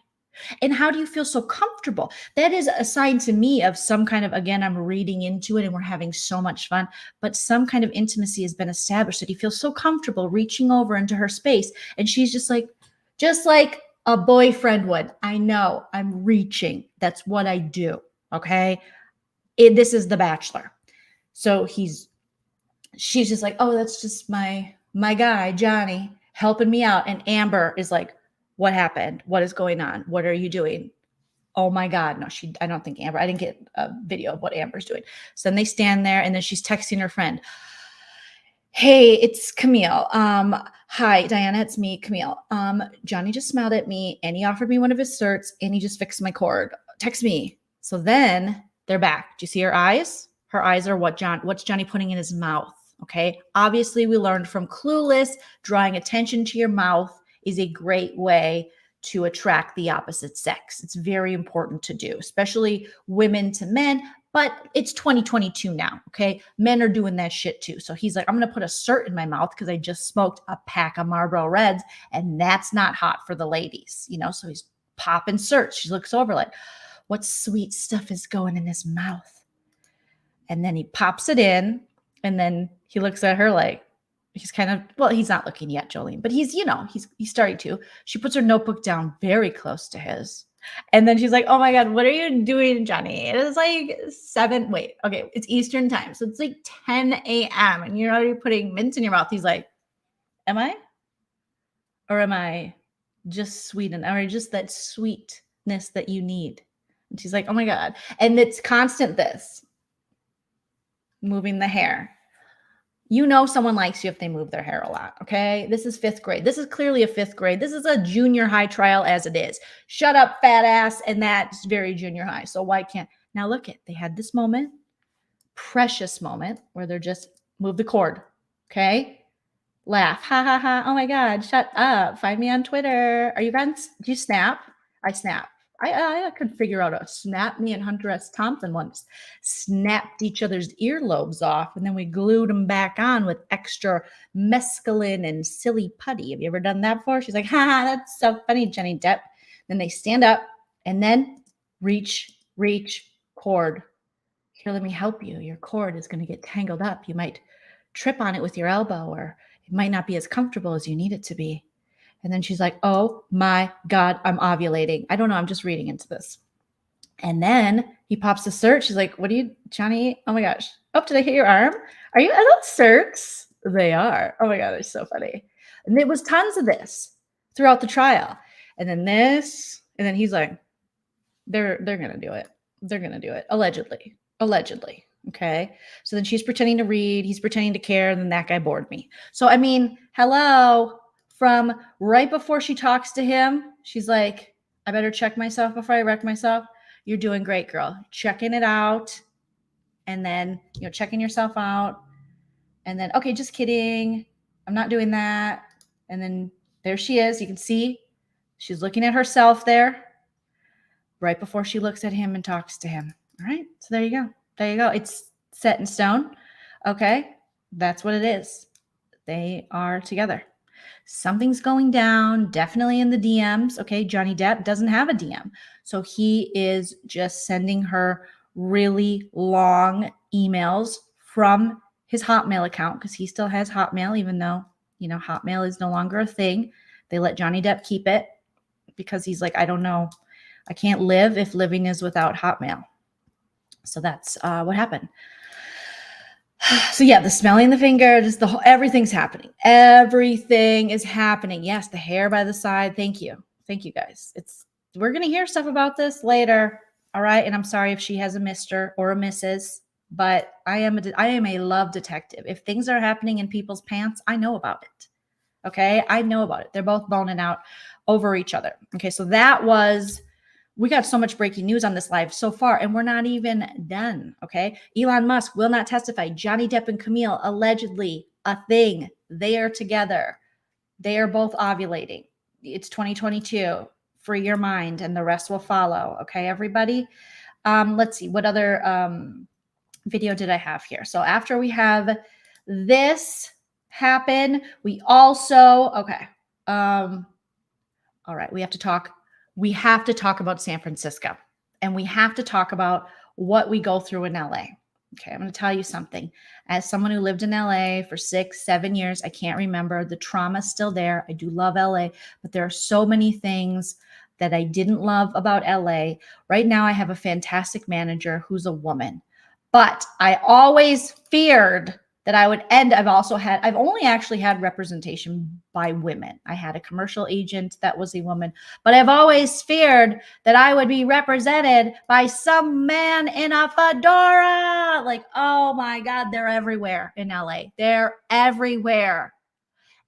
And how do you feel so comfortable? That is a sign to me of some kind of, again, I'm reading into it and we're having so much fun, but some kind of intimacy has been established that he feels so comfortable reaching over into her space. And she's just like a boyfriend would. I know, I'm reaching. That's what I do. Okay. This is The Bachelor. So she's just like, oh, that's just my guy, Johnny, helping me out. And Amber is like, what happened? What is going on? What are you doing? Oh my God. No, I don't think Amber, I didn't get a video of what Amber's doing. So then they stand there and then she's texting her friend. Hey, it's Camille. Hi, Diana, it's me, Camille. Johnny just smiled at me and he offered me one of his certs and he just fixed my cord. Text me. So then they're back. Do you see her eyes? Her eyes are what's Johnny putting in his mouth? Okay. Obviously we learned from Clueless, drawing attention to your mouth is a great way to attract the opposite sex. It's very important to do, especially women to men, but it's 2022 now, okay? Men are doing that shit too. So he's like, I'm going to put a cert in my mouth because I just smoked a pack of Marlboro Reds and that's not hot for the ladies, So he's popping certs. She looks over like, what sweet stuff is going in his mouth? And then he pops it in and then he looks at her like, he's kind of, well, he's not looking yet, Joleen, but he's starting to. She puts her notebook down very close to his. And then she's like, oh my God, what are you doing, Johnny? It is like it's Eastern time. So it's like 10 a.m. and you're already putting mints in your mouth. He's like, am I? Or am I just sweet or just that sweetness that you need? And she's like, oh my God. And it's constant this. Moving the hair. Someone likes you if they move their hair a lot, okay? This is 5th grade. This is clearly a 5th grade. This is a junior high trial as it is. Shut up, fat ass, and that's very junior high. So why can't? Now look they had this moment, precious moment, where they're just move the cord, okay? Laugh, ha, ha, ha, oh my God, shut up. Find me on Twitter. Are you friends? Do you snap? I snap. I could figure out a snap. Me and Hunter S. Thompson once snapped each other's earlobes off and then we glued them back on with extra mescaline and silly putty. Have you ever done that before? She's like, ha, that's so funny, Jenny Depp. Then they stand up and then reach, cord. Here, let me help you. Your cord is going to get tangled up. You might trip on it with your elbow or it might not be as comfortable as you need it to be. And then she's like, oh my God, I'm ovulating. I don't know. I'm just reading into this. And then he pops the cert. She's like, what are you, Johnny? Oh my gosh. Oh, did I hit your arm? Are those certs? They are. Oh my God, they're so funny. And there was tons of this throughout the trial. And then this, and then he's like, they're going to do it. They're going to do it. Allegedly. Okay. So then she's pretending to read. He's pretending to care. And then that guy bored me. So, I mean, hello. From right before she talks to him, she's like, I better check myself before I wreck myself. You're doing great, girl. Checking it out. And then, checking yourself out. And then, okay, just kidding. I'm not doing that. And then there she is. You can see she's looking at herself there right before she looks at him and talks to him. All right. So there you go. It's set in stone. Okay. That's what it is. They are together. Something's going down, definitely in the DMs. Okay, Johnny Depp doesn't have a DM. So he is just sending her really long emails from his Hotmail account because he still has Hotmail, even though, Hotmail is no longer a thing. They let Johnny Depp keep it because he's like, I don't know. I can't live if living is without Hotmail. So that's what happened. So yeah, the smelling the finger, just the whole, everything's happening. Everything is happening. Yes, the hair by the side. Thank you. Thank you guys. We're going to hear stuff about this later. All right. And I'm sorry if she has a Mr. or a Mrs., but I am a love detective. If things are happening in people's pants, I know about it. Okay. I know about it. They're both boning out over each other. Okay. So we got so much breaking news on this live so far, and we're not even done. Okay. Elon Musk will not testify. Johnny Depp and Camille, allegedly a thing. They are together. They are both ovulating. It's 2022. Free your mind, and the rest will follow. Okay, everybody. Let's see. What other video did I have here? So after we have this happen, we also, okay. All right. We have to talk about San Francisco, and we have to talk about what we go through in LA. Okay, I'm going to tell you something. As someone who lived in LA for 6-7 years, I can't remember. The trauma's still there. I do love LA, but there are so many things that I didn't love about LA. Right now, I have a fantastic manager who's a woman, but I always feared that I would end. I've only actually had representation by women. I had a commercial agent that was a woman, but I've always feared that I would be represented by some man in a fedora. Like, oh my God, they're everywhere in LA. They're everywhere.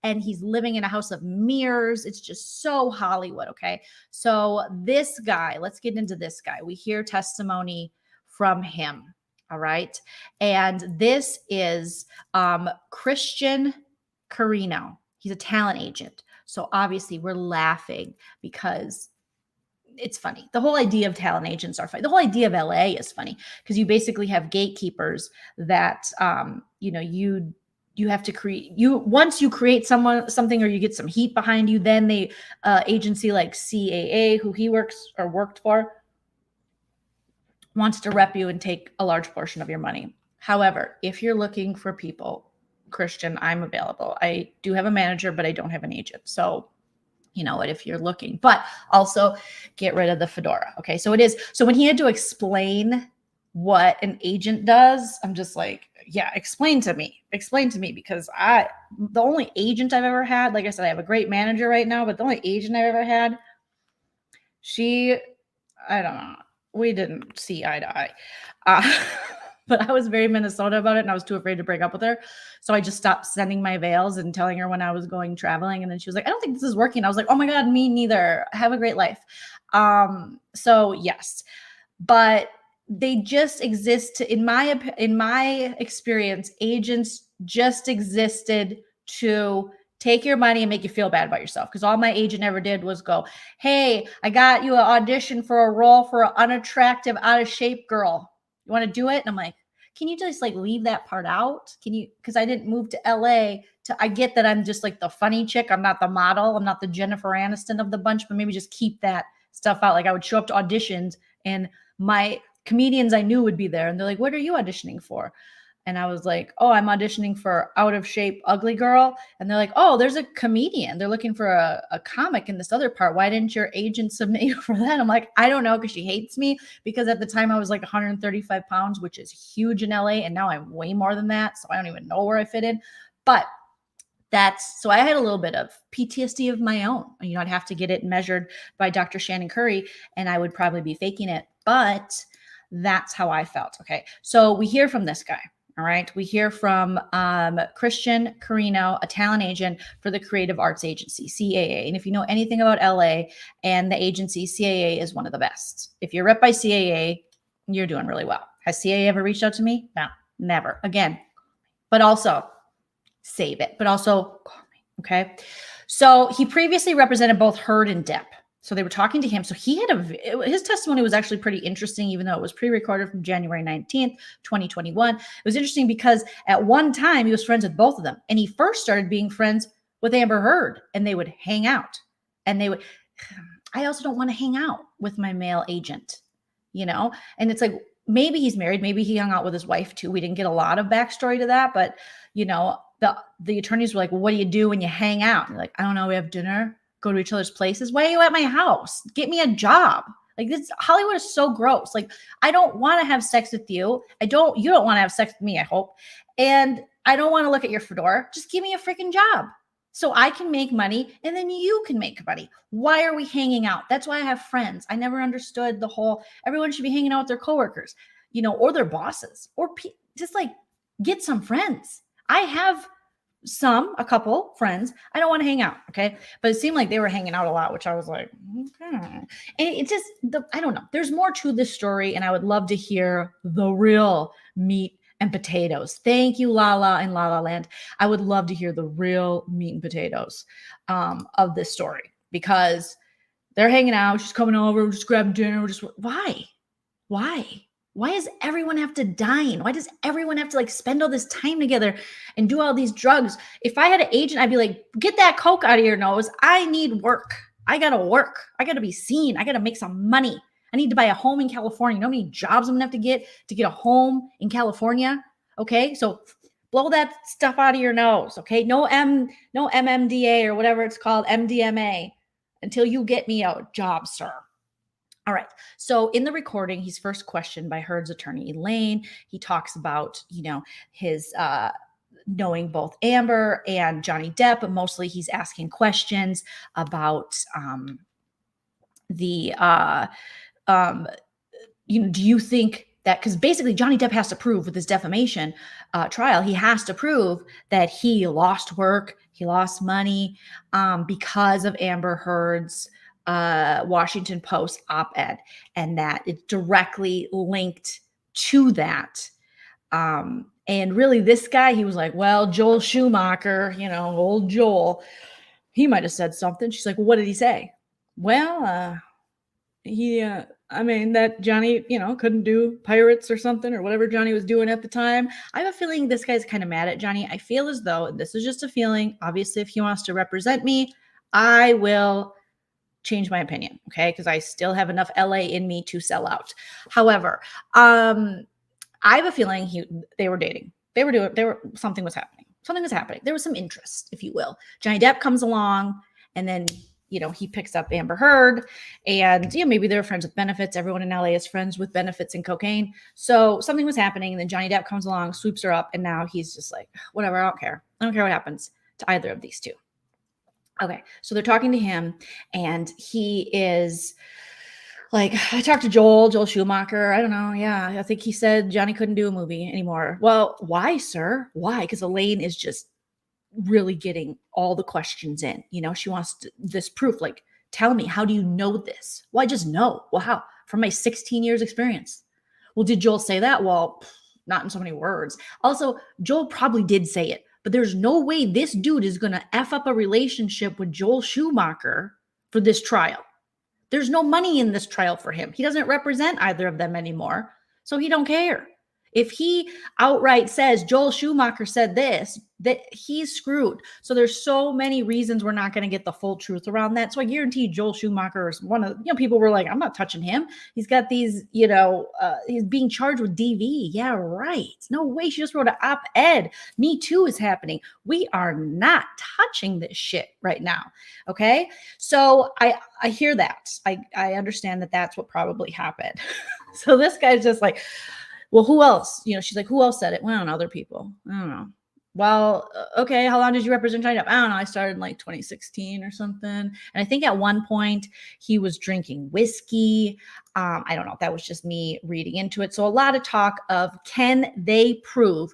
And he's living in a house of mirrors. It's just so Hollywood. Okay. So this guy, let's get into this guy. We hear testimony from him. All right. And this is Christian Carino. He's a talent agent. So obviously we're laughing because it's funny. The whole idea of talent agents are funny. The whole idea of LA is funny because you basically have gatekeepers that, you have to create, once you create something or you get some heat behind you, then the agency like CAA, who he worked for, wants to rep you and take a large portion of your money. However, if you're looking for people, Christian, I'm available. I do have a manager, but I don't have an agent. So, you know what, if you're looking, but also get rid of the fedora. Okay. So when he had to explain what an agent does, I'm just like, yeah, explain to me because the only agent I've ever had, like I said, I have a great manager right now, but the only agent I've ever had, I don't know. We didn't see eye to eye. But I was very Minnesota about it, and I was too afraid to break up with her. So I just stopped sending my veils and telling her when I was going traveling. And then she was like, I don't think this is working. I was like, oh my God, me neither. Have a great life. So yes, but they just exist in my experience, agents just existed to take your money and make you feel bad about yourself. Because all my agent ever did was go, hey, I got you an audition for a role for an unattractive, out of shape girl. You want to do it? And I'm like, can you just like leave that part out? Can you? Because I didn't move to LA I get that I'm just like the funny chick. I'm not the model. I'm not the Jennifer Aniston of the bunch, but maybe just keep that stuff out. Like I would show up to auditions and my comedians I knew would be there. And they're like, what are you auditioning for? And I was like, oh, I'm auditioning for out of shape, ugly girl. And they're like, oh, there's a comedian. They're looking for a comic in this other part. Why didn't your agent submit you for that? I'm like, I don't know, because she hates me. Because at the time I was like 135 pounds, which is huge in LA. And now I'm way more than that. So I don't even know where I fit in. But so I had a little bit of PTSD of my own. You know, I'd have to get it measured by Dr. Shannon Curry, and I would probably be faking it. But that's how I felt. Okay. So we hear from this guy. All right. We hear from Christian Carino, a talent agent for the Creative Arts Agency, CAA. And if you know anything about LA and the agency, CAA is one of the best. If you're rep by CAA, you're doing really well. Has CAA ever reached out to me? No, never. Again, but also save it, but also call me. Okay. So he previously represented both Heard and Depp. So they were talking to him. So his testimony was actually pretty interesting, even though it was pre-recorded from January 19th, 2021. It was interesting because at one time he was friends with both of them. And he first started being friends with Amber Heard, and they would hang out. And I also don't want to hang out with my male agent, you know? And it's like, maybe he's married. Maybe he hung out with his wife too. We didn't get a lot of backstory to that, but you know, the attorneys were like, well, what do you do when you hang out? And you're like, I don't know. We have dinner. Go to each other's places. Why are you at my house? Get me a job. Like, this Hollywood is so gross. Like, I don't want to have sex with you. You don't want to have sex with me, I hope. And I don't want to look at your fedora. Just give me a freaking job so I can make money and then you can make money. Why are we hanging out? That's why I have friends. I never understood the whole, everyone should be hanging out with their coworkers, or their bosses, or just like get some friends. I have a couple friends. I don't want to hang out. Okay. But it seemed like they were hanging out a lot, which I was like, okay. And it just, I don't know. There's more to this story. And I would love to hear the real meat and potatoes. Thank you, Lala and La La Land. I would love to hear the real meat and potatoes of this story, because they're hanging out. She's coming over. We're just grabbing dinner. Why? Why does everyone have to dine? Why does everyone have to like spend all this time together and do all these drugs? If I had an agent, I'd be like, get that coke out of your nose. I need work. I got to work. I got to be seen. I got to make some money. I need to buy a home in California. You know how many jobs I'm going to have to get a home in California? Okay. So blow that stuff out of your nose. Okay. No MMDA or whatever it's called, MDMA, until you get me a job, sir. All right. So in the recording, he's first questioned by Heard's attorney, Elaine. He talks about, his knowing both Amber and Johnny Depp, but mostly he's asking questions about do you think that, because basically Johnny Depp has to prove with his defamation trial, he has to prove that he lost work, he lost money because of Amber Heard's Washington Post op-ed, and that it's directly linked to that. And really this guy, he was like, well, Joel Schumacher, old Joel, he might've said something. She's like, well, what did he say? Well, that Johnny, couldn't do pirates or something, or whatever Johnny was doing at the time. I have a feeling this guy's kind of mad at Johnny. I feel as though, this is just a feeling, obviously if he wants to represent me, I will change my opinion, okay? Because I still have enough LA in me to sell out. However, I have a feeling they were dating. Something was happening. There was some interest, if you will. Johnny Depp comes along, and then he picks up Amber Heard, and maybe they were friends with benefits. Everyone in LA is friends with benefits and cocaine. So something was happening, and then Johnny Depp comes along, swoops her up, and now he's just like, whatever, I don't care what happens to either of these two. Okay, so they're talking to him, and he is like, I talked to Joel Schumacher. I don't know. Yeah, I think he said Johnny couldn't do a movie anymore. Well, why, sir? Why? Because Elaine is just really getting all the questions in. She wants this proof. Like, tell me, how do you know this? Well, I just know. Well, how? From my 16 years experience. Well, did Joel say that? Well, not in so many words. Also, Joel probably did say it. But there's no way this dude is going to F up a relationship with Joel Schumacher for this trial. There's no money in this trial for him. He doesn't represent either of them anymore, so he don't care. If he outright says Joel Schumacher said this, that he's screwed. So there's so many reasons we're not going to get the full truth around that. So I guarantee Joel Schumacher is one of, people were like, I'm not touching him. He's got these, he's being charged with DV. Yeah, right. No way. She just wrote an op-ed. Me Too is happening. We are not touching this shit right now. Okay. So I hear that. I understand that that's what probably happened. So this guy's just like, well, who else? She's like, who else said it? Well, other people. I don't know. Well, okay. How long did you represent Johnny Depp? I don't know. I started in like 2016 or something. And I think at one point he was drinking whiskey. I don't know. That was just me reading into it. So a lot of talk of, can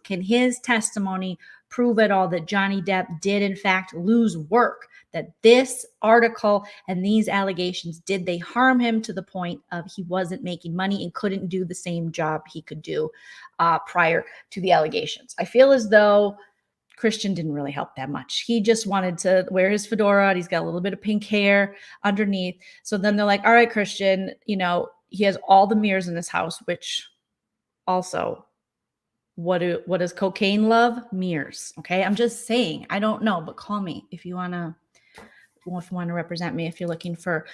his testimony prove at all that Johnny Depp did in fact lose work? That this article and these allegations, did they harm him to the point of he wasn't making money and couldn't do the same job he could do prior to the allegations? I feel as though Christian didn't really help that much. He just wanted to wear his fedora, and he's got a little bit of pink hair underneath. So then they're like, all right, Christian, he has all the mirrors in his house, which also, what does cocaine love? Mirrors. Okay. I'm just saying, I don't know, but call me if you want to represent me, if you're looking for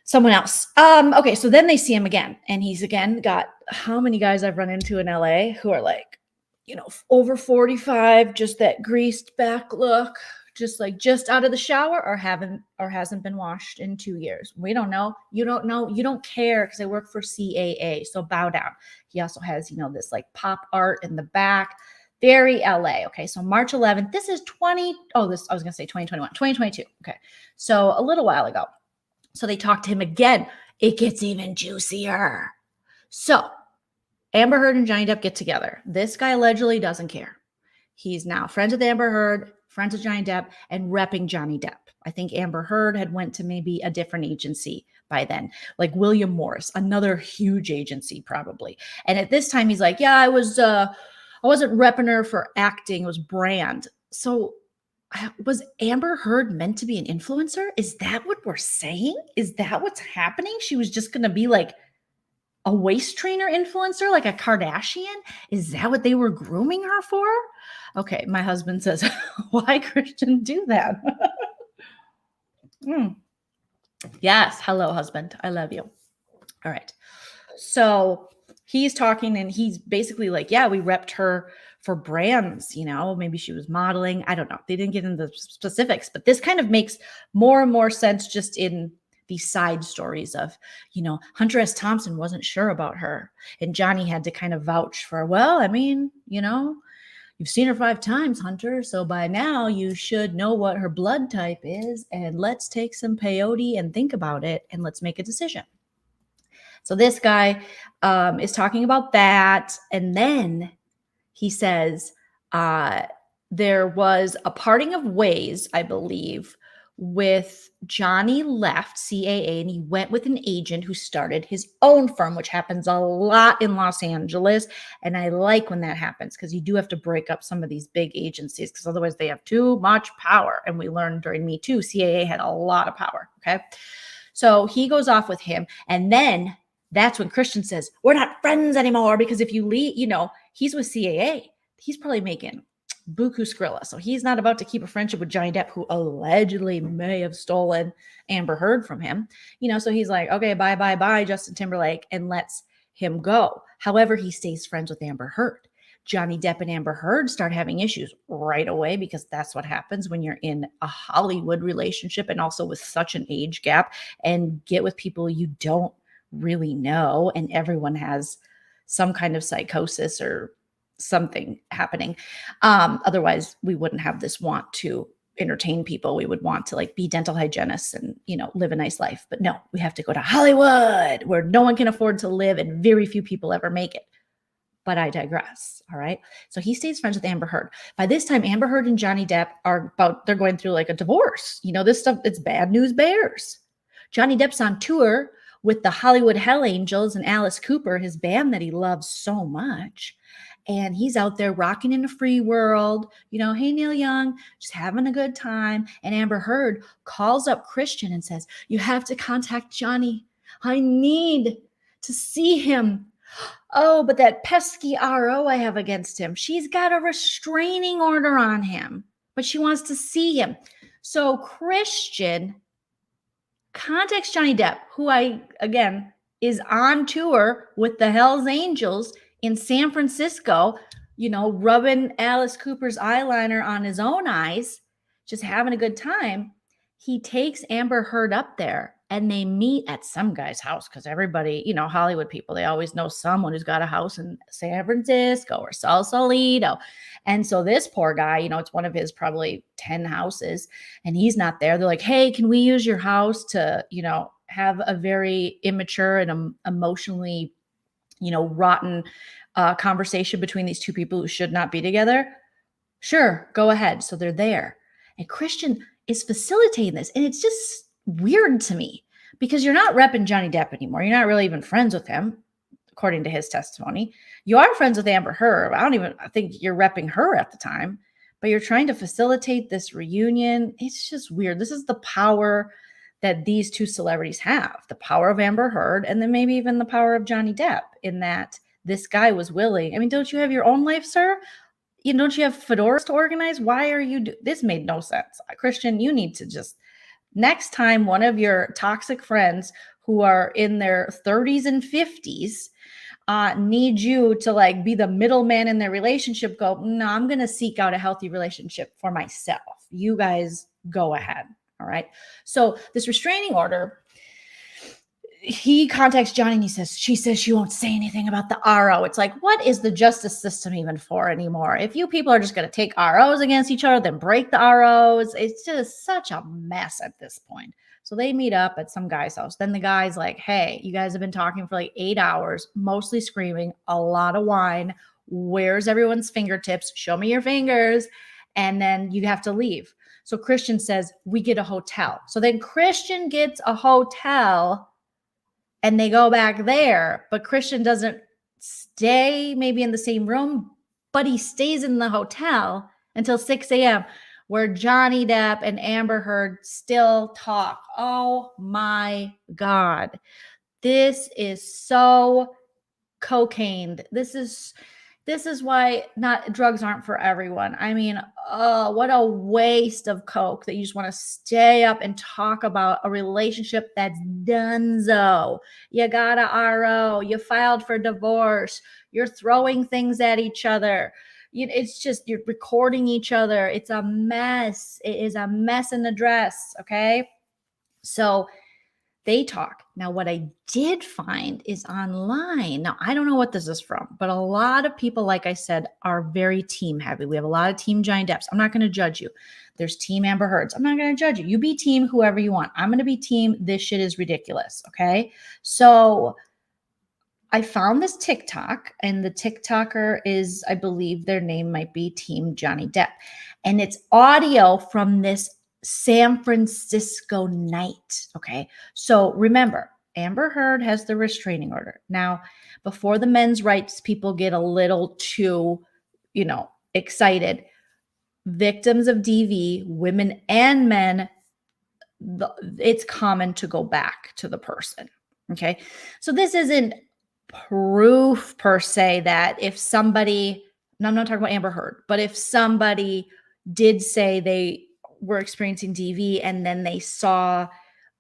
someone else. Okay. So then they see him again, and he's again got, how many guys I've run into in LA who are like, over 45, just that greased back look, just out of the shower or hasn't been washed in 2 years. We don't know. You don't know. You don't care because I work for CAA. So bow down. He also has, this like pop art in the back. Very LA. Okay. So March 11th. This is I was going to say 2021, 2022. Okay. So a little while ago. So they talked to him again. It gets even juicier. So Amber Heard and Johnny Depp get together. This guy allegedly doesn't care. He's now friends with Amber Heard, friends with Johnny Depp, and repping Johnny Depp. I think Amber Heard had went to maybe a different agency by then, like William Morris, another huge agency probably. And at this time, he's like, yeah, I wasn't repping her for acting. It was brand. So was Amber Heard meant to be an influencer? Is that what we're saying? Is that what's happening? She was just going to be like a waist trainer influencer, like a Kardashian? Is that what they were grooming her for? Okay, my husband says, why Christian do that? Yes, hello, husband. I love you. All right. So he's talking and he's basically like, yeah, we repped her for brands, maybe she was modeling. I don't know. They didn't get into the specifics, but this kind of makes more and more sense just in these side stories of, Hunter S. Thompson wasn't sure about her and Johnny had to kind of vouch for, well, I mean, you've seen her 5 times, Hunter. So by now you should know what her blood type is, and let's take some peyote and think about it and let's make a decision. So this guy is talking about that. And then he says there was a parting of ways, I believe, with Johnny left CAA and he went with an agent who started his own firm, which happens a lot in Los Angeles. And I like when that happens because you do have to break up some of these big agencies because otherwise they have too much power. And we learned during Me Too, CAA had a lot of power. Okay. So he goes off with him. And then that's when Christian says, we're not friends anymore because if you leave, he's with CAA. He's probably making buku skrilla. So he's not about to keep a friendship with Johnny Depp, who allegedly may have stolen Amber Heard from him. So he's like, okay, bye, Justin Timberlake, and lets him go. However, he stays friends with Amber Heard. Johnny Depp and Amber Heard start having issues right away because that's what happens when you're in a Hollywood relationship and also with such an age gap and get with people you don't really know. And everyone has some kind of psychosis or something happening. Otherwise, we wouldn't have this want to entertain people. We would want to be dental hygienists and, live a nice life. But no, we have to go to Hollywood where no one can afford to live and very few people ever make it. But I digress. All right. So he stays friends with Amber Heard. By this time, Amber Heard and Johnny Depp they're going through a divorce. This stuff, it's bad news bears. Johnny Depp's on tour with the Hollywood Hell Angels and Alice Cooper, his band that he loves so much. And he's out there rocking in a free world, hey, Neil Young, just having a good time. And Amber Heard calls up Christian and says, you have to contact Johnny. I need to see him. Oh, but that pesky RO I have against him, she's got a restraining order on him, but she wants to see him. So Christian contacts Johnny Depp, who is on tour with the Hells Angels in San Francisco, rubbing Alice Cooper's eyeliner on his own eyes, just having a good time. He takes Amber Heard up there and they meet at some guy's house because everybody, Hollywood people, they always know someone who's got a house in San Francisco or Sausalito. And so this poor guy, it's one of his probably 10 houses and he's not there. They're like, hey, can we use your house to, have a very immature and emotionally rotten conversation between these two people who should not be together? Sure, go ahead. So they're there. And Christian is facilitating this. And it's just weird to me because you're not repping Johnny Depp anymore. You're not really even friends with him, according to his testimony. You are friends with Amber Heard. I think you're repping her at the time, but you're trying to facilitate this reunion. It's just weird. This is the power that these two celebrities have, the power of Amber Heard, and then maybe even the power of Johnny Depp in that this guy was willing. I mean, don't you have your own life, sir? Don't you have fedoras to organize? Why are you this made no sense. Christian, you need to just next time one of your toxic friends who are in their 30s and 50s need you to be the middleman in their relationship, go, no, I'm going to seek out a healthy relationship for myself. You guys go ahead. All right. So this restraining order, he contacts Johnny and she says she won't say anything about the RO. It's like, what is the justice system even for anymore? If you people are just going to take ROs against each other, then break the ROs, it's just such a mess at this point. So they meet up at some guy's house. Then the guy's like, hey, you guys have been talking for like 8 hours, mostly screaming, a lot of wine. Where's everyone's fingertips? Show me your fingers. And then you have to leave. So Christian says, we get a hotel. So then Christian gets a hotel and they go back there, but Christian doesn't stay maybe in the same room, but he stays in the hotel until 6 a.m. where Johnny Depp and Amber Heard still talk. Oh my God. This is so cocaine. This is why drugs aren't for everyone. I mean, oh, what a waste of coke that you just want to stay up and talk about a relationship that's donezo. You got a RO, you filed for divorce, you're throwing things at each other. It's just, you're recording each other. It's a mess. It is a mess in the dress. Okay. So they talk. Now, what I did find is online. Now, I don't know what this is from, but a lot of people, like I said, are very team heavy. We have a lot of team Johnny Depps. I'm not going to judge you. There's team Amber Heards. I'm not going to judge you. You be team whoever you want. I'm going to be team this shit is ridiculous. Okay. So I found this TikTok, and the TikToker is, I believe their name might be Team Johnny Depp. And it's audio from this San Francisco night. Okay. So remember, Amber Heard has the restraining order. Now, before the men's rights people get a little too, excited, victims of DV, women and men, it's common to go back to the person. Okay. So this isn't proof per se that if somebody, and I'm not talking about Amber Heard, but if somebody did say they were experiencing DV and then they saw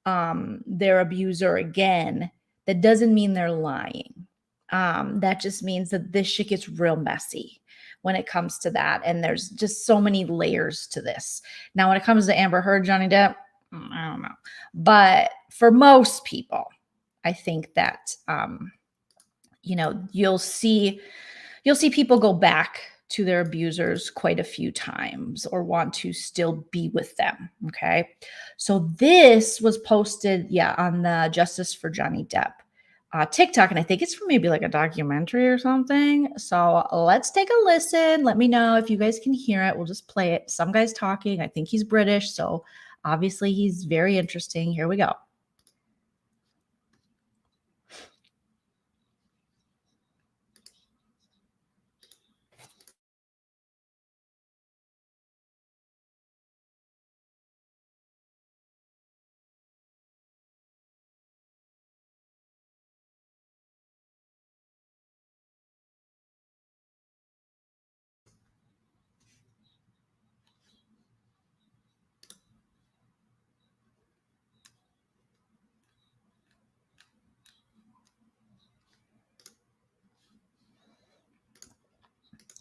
their abuser again, that doesn't mean they're lying. That just means that this shit gets real messy when it comes to that. And there's just so many layers to this. Now, when it comes to Amber Heard, Johnny Depp, I don't know. But for most people, I think that, you'll see people go back to their abusers quite a few times or want to still be with them. Okay. So this was posted, on the Justice for Johnny Depp TikTok. And I think it's from maybe like a documentary or something. So let's take a listen. Let me know if you guys can hear it. We'll just play it. Some guy's talking. I think he's British. So obviously he's very interesting. Here we go.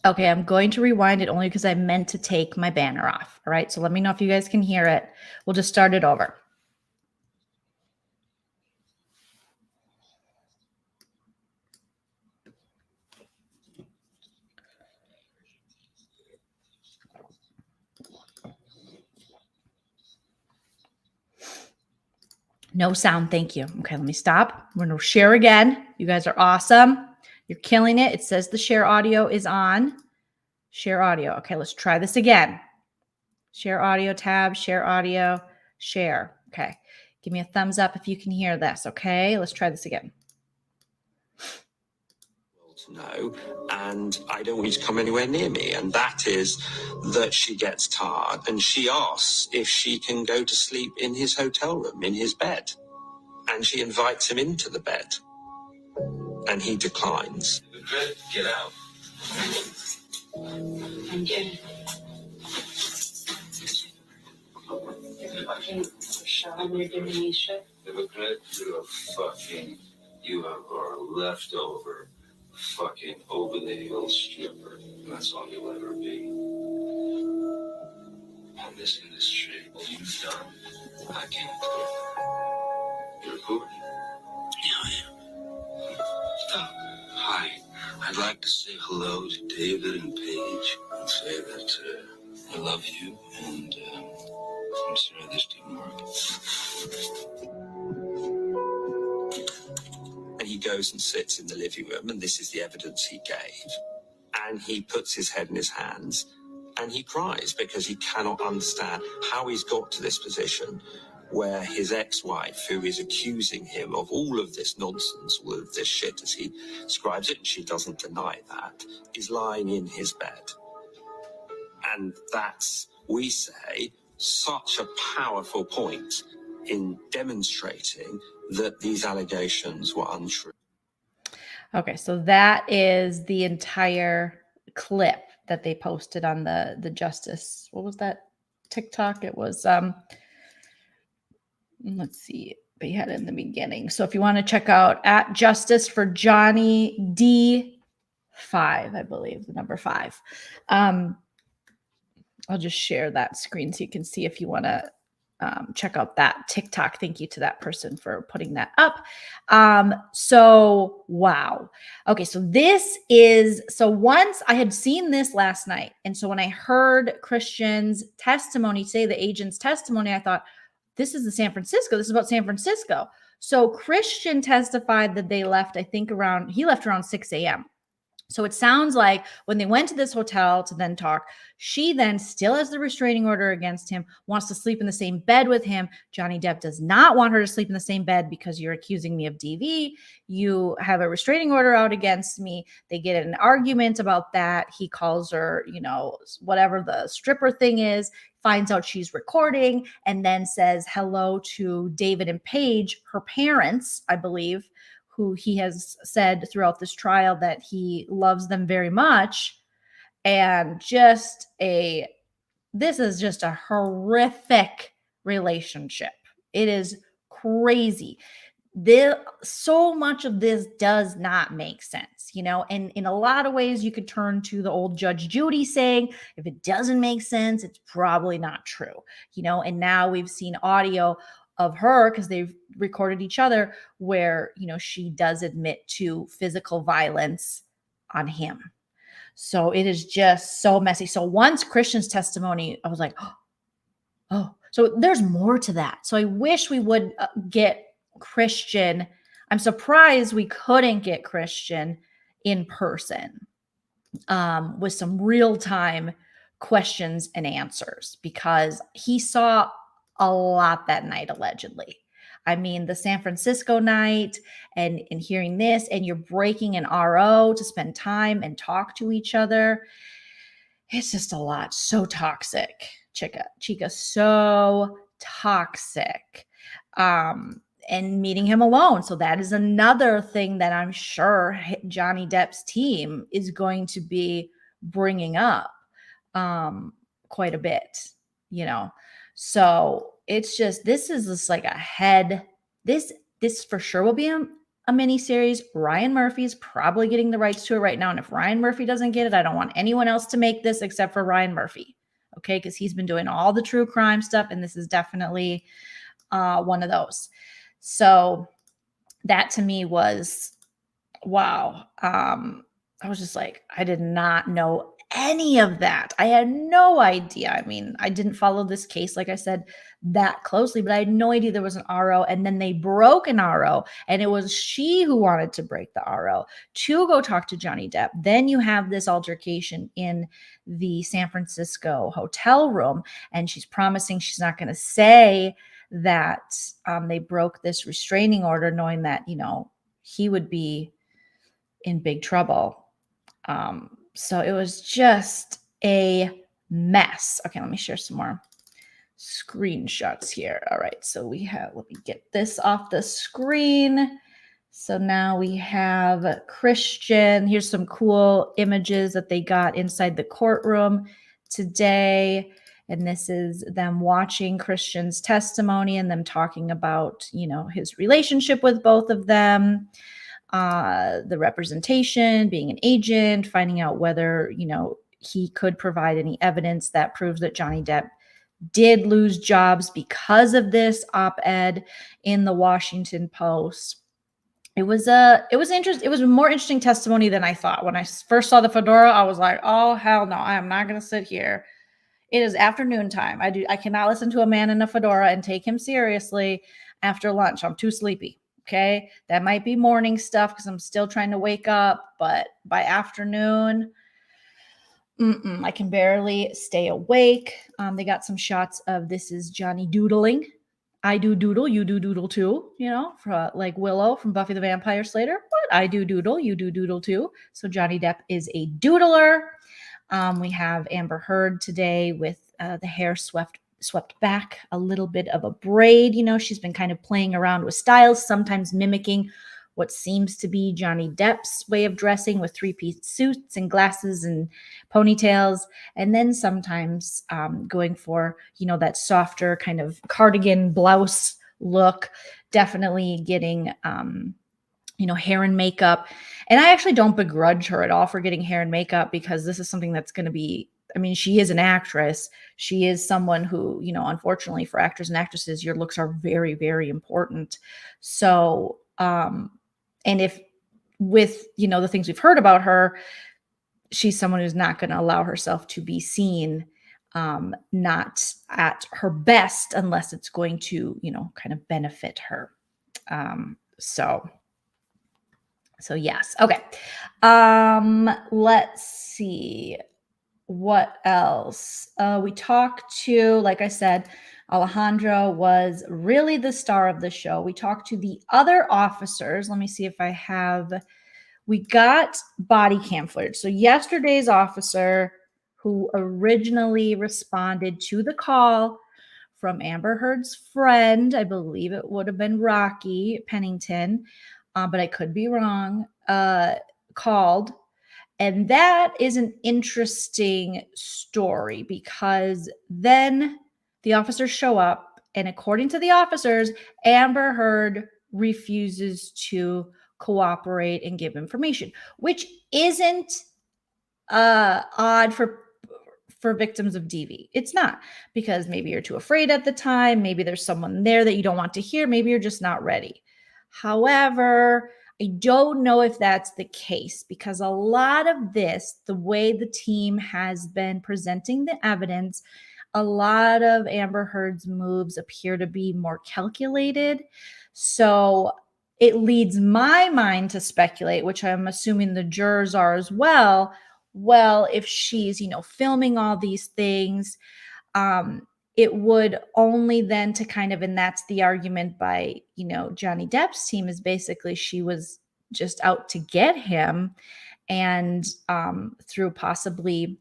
Okay, I'm going to rewind it only because I meant to take my banner off. All right, so let me know if you guys can hear it. We'll just start it over. No sound, thank you. Okay, let me stop. We're going to share again. You guys are awesome. You're killing it. It says the share audio is on. Share audio. Okay, let's try this again. Share audio tab, share audio, share. Okay, give me a thumbs up if you can hear this. Okay, let's try this again. No, and I don't want you to come anywhere near me. And that is that she gets tired and she asks if she can go to sleep in his hotel room, in his bed. And she invites him into the bed. And he declines. Get out. I'm getting fucking Sean, you're giving me shit. Hypocrite, you are a leftover fucking over the hill stripper. That's all you'll ever be. And this industry, what you've done, I can't do it. You're recording? Yeah, I am. Hi. I'd like to say hello to David and Paige and say that I love you and I'm sorry this didn't work. And he goes and sits in the living room, and this is the evidence he gave. And he puts his head in his hands and he cries because he cannot understand how he's got to this position where his ex-wife, who is accusing him of all of this nonsense, all of this shit as he describes it, and she doesn't deny that, is lying in his bed. And that's, we say, such a powerful point in demonstrating that these allegations were untrue. Okay, so that is the entire clip that they posted on the Justice. What was that TikTok? It was let's see, they had it in the beginning. So if you want to check out at Justice for Johnny D5, I believe, the number 5. I'll just share that screen so you can see if you want to check out that TikTok. Thank you to that person for putting that up. So wow. Okay. So once I had seen this last night. And so when I heard Christian's testimony, say the agent's testimony, I thought, this is San Francisco. This is about San Francisco. So Christian testified that they left, I think he left around 6 a.m. So it sounds like when they went to this hotel to then talk, she then still has the restraining order against him, wants to sleep in the same bed with him. Johnny Depp does not want her to sleep in the same bed because you're accusing me of DV. You have a restraining order out against me. They get in an argument about that. He calls her, whatever the stripper thing is, finds out she's recording, and then says hello to David and Paige, her parents, I believe, who he has said throughout this trial that he loves them very much. And this is just a horrific relationship. It is crazy. So much of this does not make sense, and in a lot of ways you could turn to the old Judge Judy saying, if it doesn't make sense, it's probably not true, and now we've seen audio of her, because they've recorded each other, where, she does admit to physical violence on him. So it is just so messy. So once Christian's testimony, I was like, oh, so there's more to that. So I wish we would get Christian. I'm surprised we couldn't get Christian in person with some real-time questions and answers, because he saw a lot that night, allegedly. I mean, the San Francisco night and hearing this, and you're breaking an RO to spend time and talk to each other. It's just a lot. So toxic, Chica, so toxic. And meeting him alone. So that is another thing that I'm sure Johnny Depp's team is going to be bringing up quite a bit, So it's just, this is just like this for sure will be a mini series. Ryan Murphy's probably getting the rights to it right now. And if Ryan Murphy doesn't get it, I don't want anyone else to make this except for Ryan Murphy. Okay. Because he's been doing all the true crime stuff. And this is definitely one of those. So that to me was, wow. I was just like, I did not know any of that. I had no idea. I mean, I didn't follow this case, like I said, that closely, but I had no idea there was an RO. And then they broke an RO, and it was she who wanted to break the RO to go talk to Johnny Depp. Then you have this altercation in the San Francisco hotel room, and she's promising she's not going to say that they broke this restraining order, knowing that, he would be in big trouble. So it was just a mess. Okay, let me share some more screenshots here. All right, so let me get this off the screen. So now we have Christian. Here's some cool images that they got inside the courtroom today. And this is them watching Christian's testimony and them talking about, his relationship with both of them. The representation, being an agent, finding out whether, he could provide any evidence that proves that Johnny Depp did lose jobs because of this op-ed in the Washington Post. It was interesting. It was a more interesting testimony than I thought. When I first saw the fedora, I was like, oh, hell no, I am not going to sit here. It is afternoon time. I cannot listen to a man in a fedora and take him seriously after lunch. I'm too sleepy. Okay. That might be morning stuff because I'm still trying to wake up, but by afternoon, I can barely stay awake. They got some shots of this is Johnny doodling. I do doodle, you do doodle too, you know, like Willow from Buffy the Vampire Slayer. What? I do doodle, you do doodle too. So Johnny Depp is a doodler. We have Amber Heard today with the hair swept back, a little bit of a braid. You know, she's been kind of playing around with styles, sometimes mimicking what seems to be Johnny Depp's way of dressing with three-piece suits and glasses and ponytails, and then sometimes going for, you know, that softer kind of cardigan blouse look, definitely getting, you know, hair and makeup. And I actually don't begrudge her at all for getting hair and makeup because this is something that's going to be, I mean, she is an actress. She is someone who, you know, unfortunately for actors and actresses, your looks are very, very important. So, and if with, you know, the things we've heard about her, she's someone who's not going to allow herself to be seen not at her best unless it's going to, you know, kind of benefit her. So yes. Okay. Let's see what else. We talked to, like I said, Alejandro was really the star of the show. We talked to the other officers. Let me see if I have, we got body cam footage. So yesterday's officer who originally responded to the call from Amber Heard's friend, I believe it would have been Rocky Pennington, but I could be wrong, called. And that is an interesting story because then the officers show up, and according to the officers, Amber Heard refuses to cooperate and give information, which isn't odd for victims of DV. It's not, because maybe you're too afraid at the time. Maybe there's someone there that you don't want to hear. Maybe you're just not ready. However, I don't know if that's the case because a lot of this, the way the team has been presenting the evidence, a lot of Amber Heard's moves appear to be more calculated. So it leads my mind to speculate, which I'm assuming the jurors are as well. Well, if she's, you know, filming all these things, it would only then to kind of, and that's the argument by, you know, Johnny Depp's team is basically she was just out to get him, and through possibly,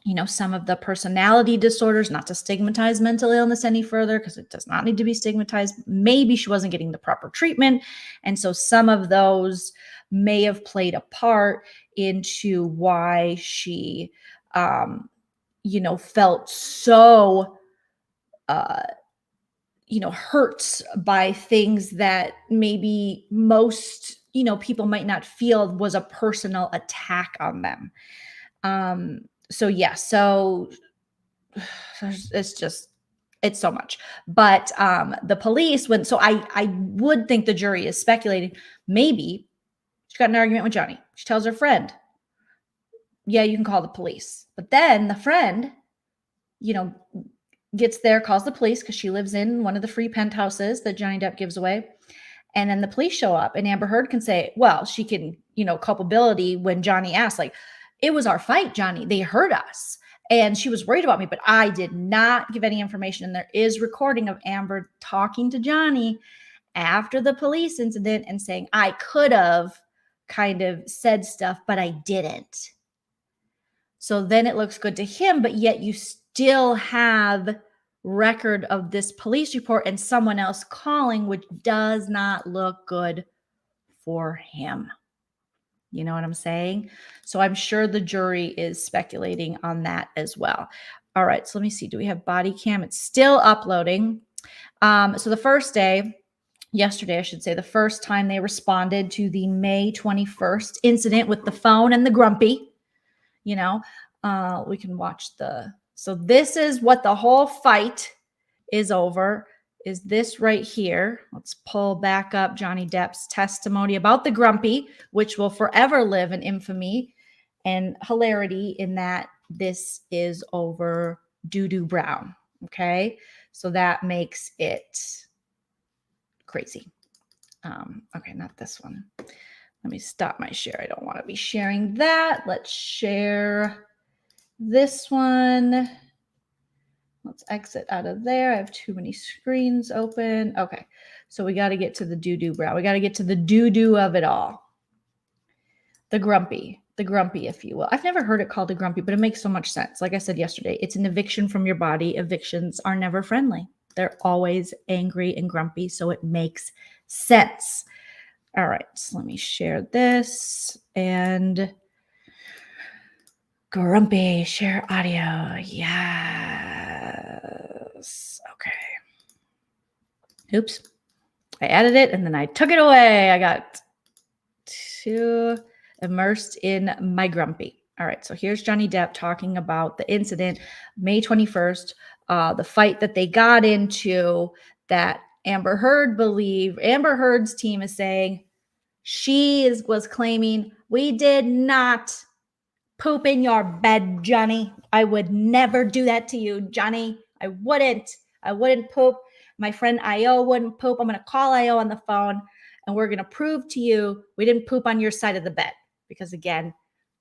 you know, some of the personality disorders, not to stigmatize mental illness any further because it does not need to be stigmatized. Maybe she wasn't getting the proper treatment. And so some of those may have played a part into why she, you know, felt so, you know, hurt by things that maybe most, you know, people might not feel was a personal attack on them. So yeah, so it's just, it's so much. But the police went, so I would think the jury is speculating, maybe she got in an argument with Johnny. She tells her friend, yeah, you can call the police. But then the friend, you know, gets there, calls the police because she lives in one of the free penthouses that Johnny Depp gives away. And then the police show up, and Amber Heard can say, well, she can, you know, culpability when Johnny asks, like, it was our fight, Johnny. They hurt us. And she was worried about me, but I did not give any information. And there is recording of Amber talking to Johnny after the police incident and saying, I could have kind of said stuff, but I didn't. So then it looks good to him, but yet you still have record of this police report and someone else calling, which does not look good for him. You know what I'm saying? So I'm sure the jury is speculating on that as well. All right, so let me see. Do we have body cam? It's still uploading. So the first day, yesterday, I should say, the first time they responded to the May 21st incident with the phone and the grumpy, you know, we can watch the So this is what the whole fight is over, is this right here. Let's pull back up Johnny Depp's testimony about the grumpy, which will forever live in infamy and hilarity in that this is over doo-doo brown. Okay. So that makes it crazy. Okay, not this one. Let me stop my share. I don't want to be sharing that. Let's share this one. Let's exit out of there. I have too many screens open. Okay, so we got to get to the doo-doo brow. We got to get to the doo-doo of it all. The grumpy, if you will. I've never heard it called a grumpy, but it makes so much sense. Like I said yesterday, it's an eviction from your body. Evictions are never friendly. They're always angry and grumpy, so it makes sense. All right, so let me share this and grumpy, share audio. Yes. Okay. Oops. I added it and then I took it away. I got too immersed in my grumpy. All right, so here's Johnny Depp talking about the incident, May 21st, the fight that they got into that Amber Heard's team is saying was claiming, we did not poop in your bed, Johnny. I would never do that to you, Johnny. I wouldn't poop. My friend Io wouldn't poop. I'm going to call Io on the phone and we're going to prove to you we didn't poop on your side of the bed. Because again,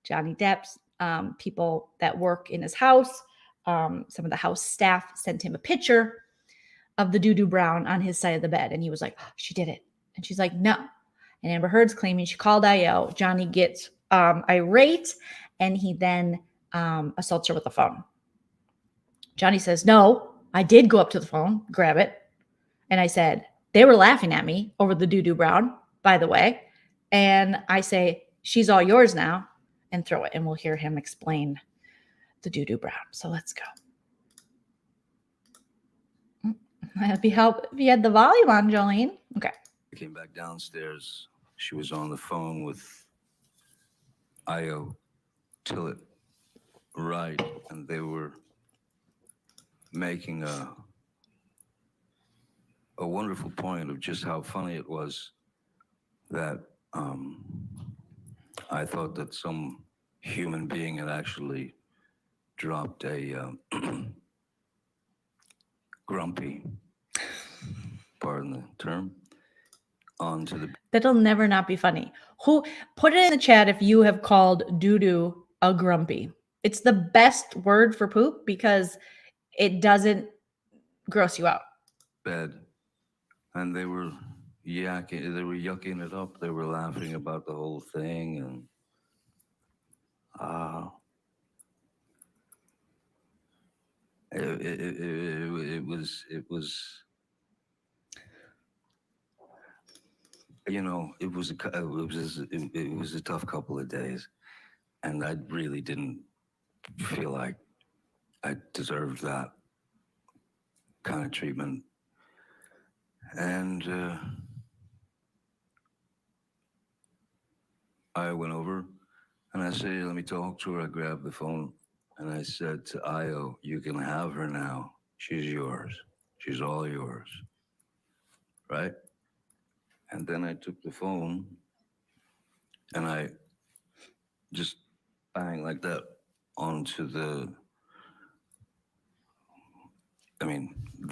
Johnny Depp's people that work in his house, some of the house staff sent him a picture of the doo-doo brown on his side of the bed. And he was like, oh, she did it. And she's like, no. And Amber Heard's claiming she called Io. Johnny gets irate and he then assaults her with the phone. Johnny says, no, I did go up to the phone, grab it. And I said, they were laughing at me over the doo-doo brown, by the way. And I say, she's all yours now, and throw it. And we'll hear him explain the doo-doo brown. So let's go. That'd be help if you had the volume on, Jolene. Okay. I came back downstairs. She was on the phone with Io Tillett, right? And they were making a wonderful point of just how funny it was that I thought that some human being had actually dropped a grumpy, pardon the term, onto the... That'll never not be funny. Who put it in the chat if you have called doo-doo a grumpy. It's the best word for poop because it doesn't gross you out. bed. And they were yucking it up. They were laughing about the whole thing, and it was you know, it was a tough couple of days, and I really didn't feel like I deserved that kind of treatment. And I went over and I said, let me talk to her. I grabbed the phone and I said to Io, you can have her now. She's yours. She's all yours. Right? And then I took the phone and I just bang like that onto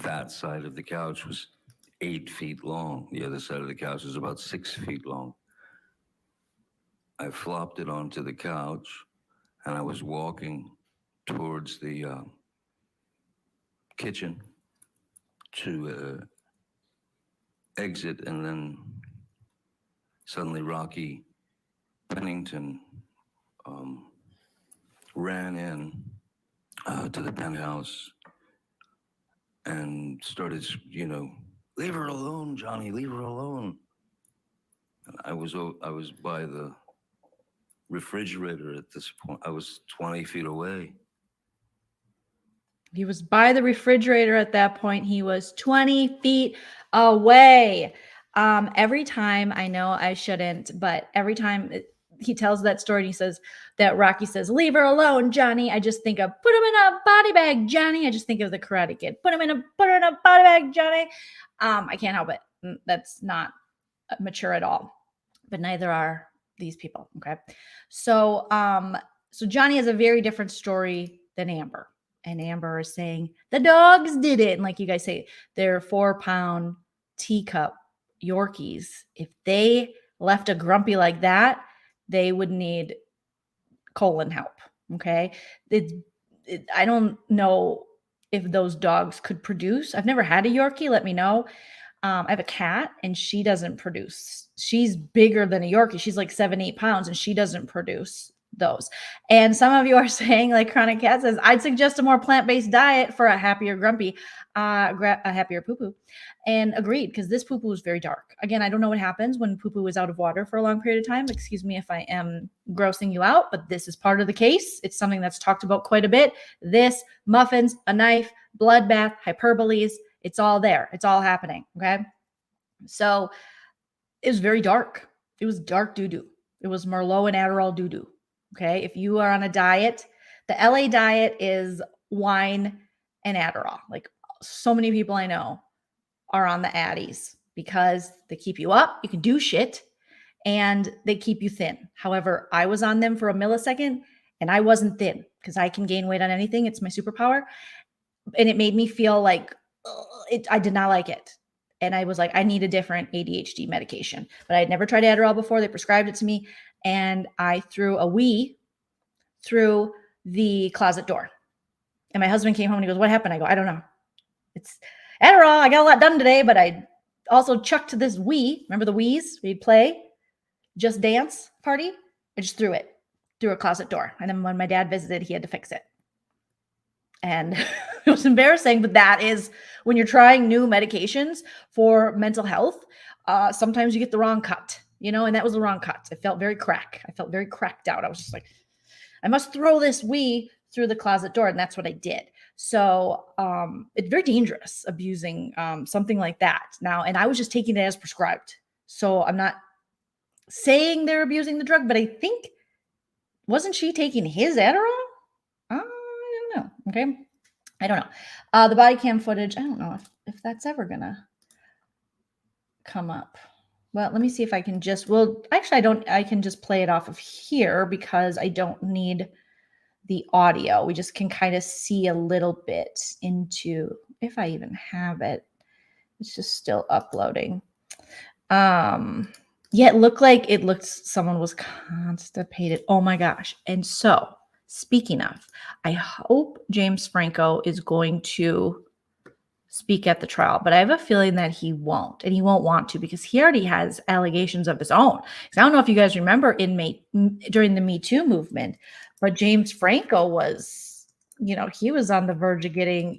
that side of the couch was 8 feet long. The other side of the couch was about 6 feet long. I flopped it onto the couch and I was walking towards the kitchen to exit, and then suddenly Rocky Pennington ran in to the penthouse and started, leave her alone, Johnny, leave her alone. And I was by the refrigerator at this point. I was 20 feet away. He was by the refrigerator at that point. He was 20 feet away. Every time, I know I shouldn't, but every time he tells that story and he says that Rocky says, leave her alone, Johnny. I just think of put him in a body bag, Johnny. I just think of the Karate Kid. Put her in a body bag, Johnny. I can't help it. That's not mature at all, but neither are these people. Okay. So, so Johnny has a very different story than Amber. And Amber is saying the dogs did it. And like you guys say, they're 4-pound teacup Yorkies. If they left a grumpy like that, they would need colon help. Okay. I don't know if those dogs could produce. I've never had a Yorkie. Let me know. I have a cat and she doesn't produce. She's bigger than a Yorkie. She's like 7-8 pounds and she doesn't produce those. And some of you are saying, like Chronic Cat says, I'd suggest a more plant-based diet for a happier grumpy, a happier poo-poo. And agreed, because this poo-poo is very dark. Again, I don't know what happens when poo-poo is out of water for a long period of time. Excuse me if I am grossing you out, but this is part of the case. It's something that's talked about quite a bit. This, muffins, a knife, bloodbath, hyperboles, it's all there. It's all happening, okay? So it was very dark. It was dark doo-doo. It was Merlot and Adderall doo-doo. Okay. If you are on a diet, the LA diet is wine and Adderall. Like so many people I know are on the Addies because they keep you up. You can do shit and they keep you thin. However, I was on them for a millisecond and I wasn't thin because I can gain weight on anything. It's my superpower. And it made me feel like I did not like it. And I was like, I need a different ADHD medication. But I had never tried Adderall before. They prescribed it to me. And I threw a wee through the closet door. And my husband came home and he goes, what happened? I go, I don't know. It's Adderall. I got a lot done today, but I also chucked this wee. Remember the wees? We'd play Just Dance party. I just threw it through a closet door. And then when my dad visited, he had to fix it. And it was embarrassing, but that is when you're trying new medications for mental health. Sometimes you get the wrong cut. And that was the wrong cut. I felt very cracked out. I was just like, I must throw this wee through the closet door. And that's what I did. So it's very dangerous abusing something like that now. And I was just taking it as prescribed. So I'm not saying they're abusing the drug, but I think, wasn't she taking his Adderall? I don't know. Okay. I don't know. The body cam footage, I don't know if that's ever going to come up. Well, let me see if I can I can just play it off of here because I don't need the audio. We just can kind of see a little bit into, if I even have it. It's just still uploading. Yeah, it looked someone was constipated. Oh my gosh. And so, speaking of, I hope James Franco is going to speak at the trial, but I have a feeling that he won't, and he won't want to because he already has allegations of his own. Because I don't know if you guys remember during the Me Too movement, but James Franco was, he was on the verge of getting,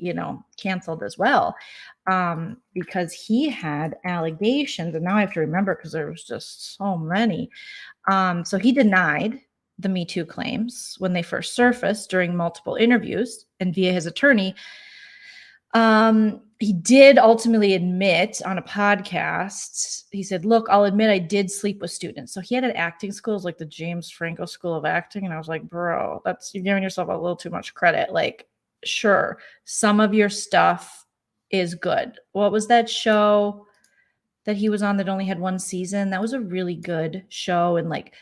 canceled as well, because he had allegations, and now I have to remember because there was just so many. So he denied the Me Too claims when they first surfaced during multiple interviews and via his attorney. He did ultimately admit on a podcast, he said, look, I'll admit I did sleep with students. So he had an acting school, like the James Franco School of Acting. And I was like, bro, you're giving yourself a little too much credit. Like, sure, some of your stuff is good. What was that show that he was on that only had one season? That was a really good show. And like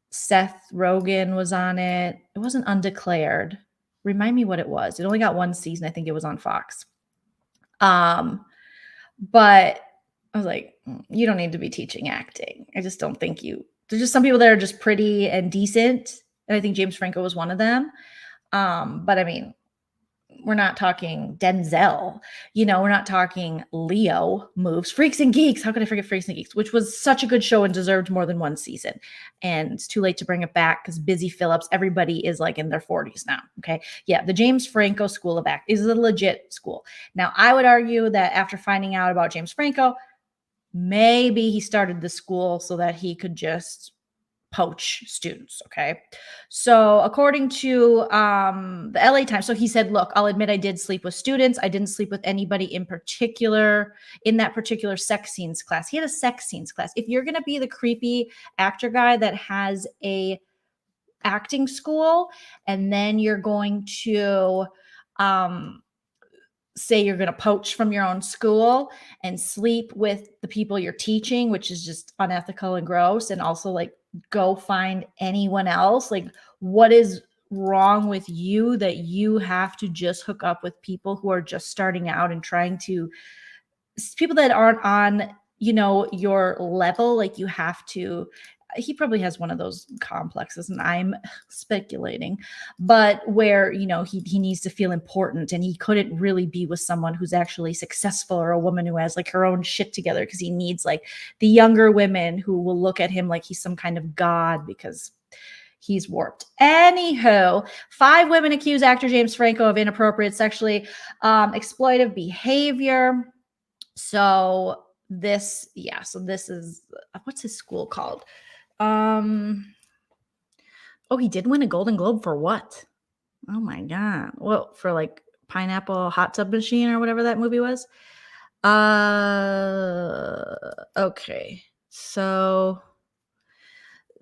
Seth Rogen was on it. It wasn't Undeclared. Remind me what it was. It only got one season. I think it was on Fox. But I was like, you don't need to be teaching acting. I just don't think there's just some people that are just pretty and decent. And I think James Franco was one of them. But I mean, we're not talking Denzel, we're not talking Leo moves, Freaks and Geeks. How could I forget Freaks and Geeks, which was such a good show and deserved more than one season. And it's too late to bring it back because Busy Phillips, everybody is like in their 40s now. Okay. Yeah. The James Franco School of Acting is a legit school. Now, I would argue that after finding out about James Franco, maybe he started the school so that he could just poach students. Okay. So according to the LA Times, so he said, look, I'll admit I did sleep with students. I didn't sleep with anybody in particular in that particular sex scenes class. He had a sex scenes class. If you're going to be the creepy actor guy that has a acting school and then you're going to say you're going to poach from your own school and sleep with the people you're teaching, which is just unethical and gross, and also like go find anyone else, like what is wrong with you that you have to just hook up with people who are just starting out and trying to, people that aren't on, you know, your level, like you have to. He probably has one of those complexes, and I'm speculating, but where, you know, he needs to feel important, and he couldn't really be with someone who's actually successful or a woman who has like her own shit together, because he needs like the younger women who will look at him like he's some kind of god because he's warped. Anywho, 5 women accuse actor James Franco of inappropriate sexually exploitive behavior. So this is, what's his school called? Oh, he did win a Golden Globe for what? Oh my God. Well, for like Pineapple Hot Tub Machine or whatever that movie was. Okay. So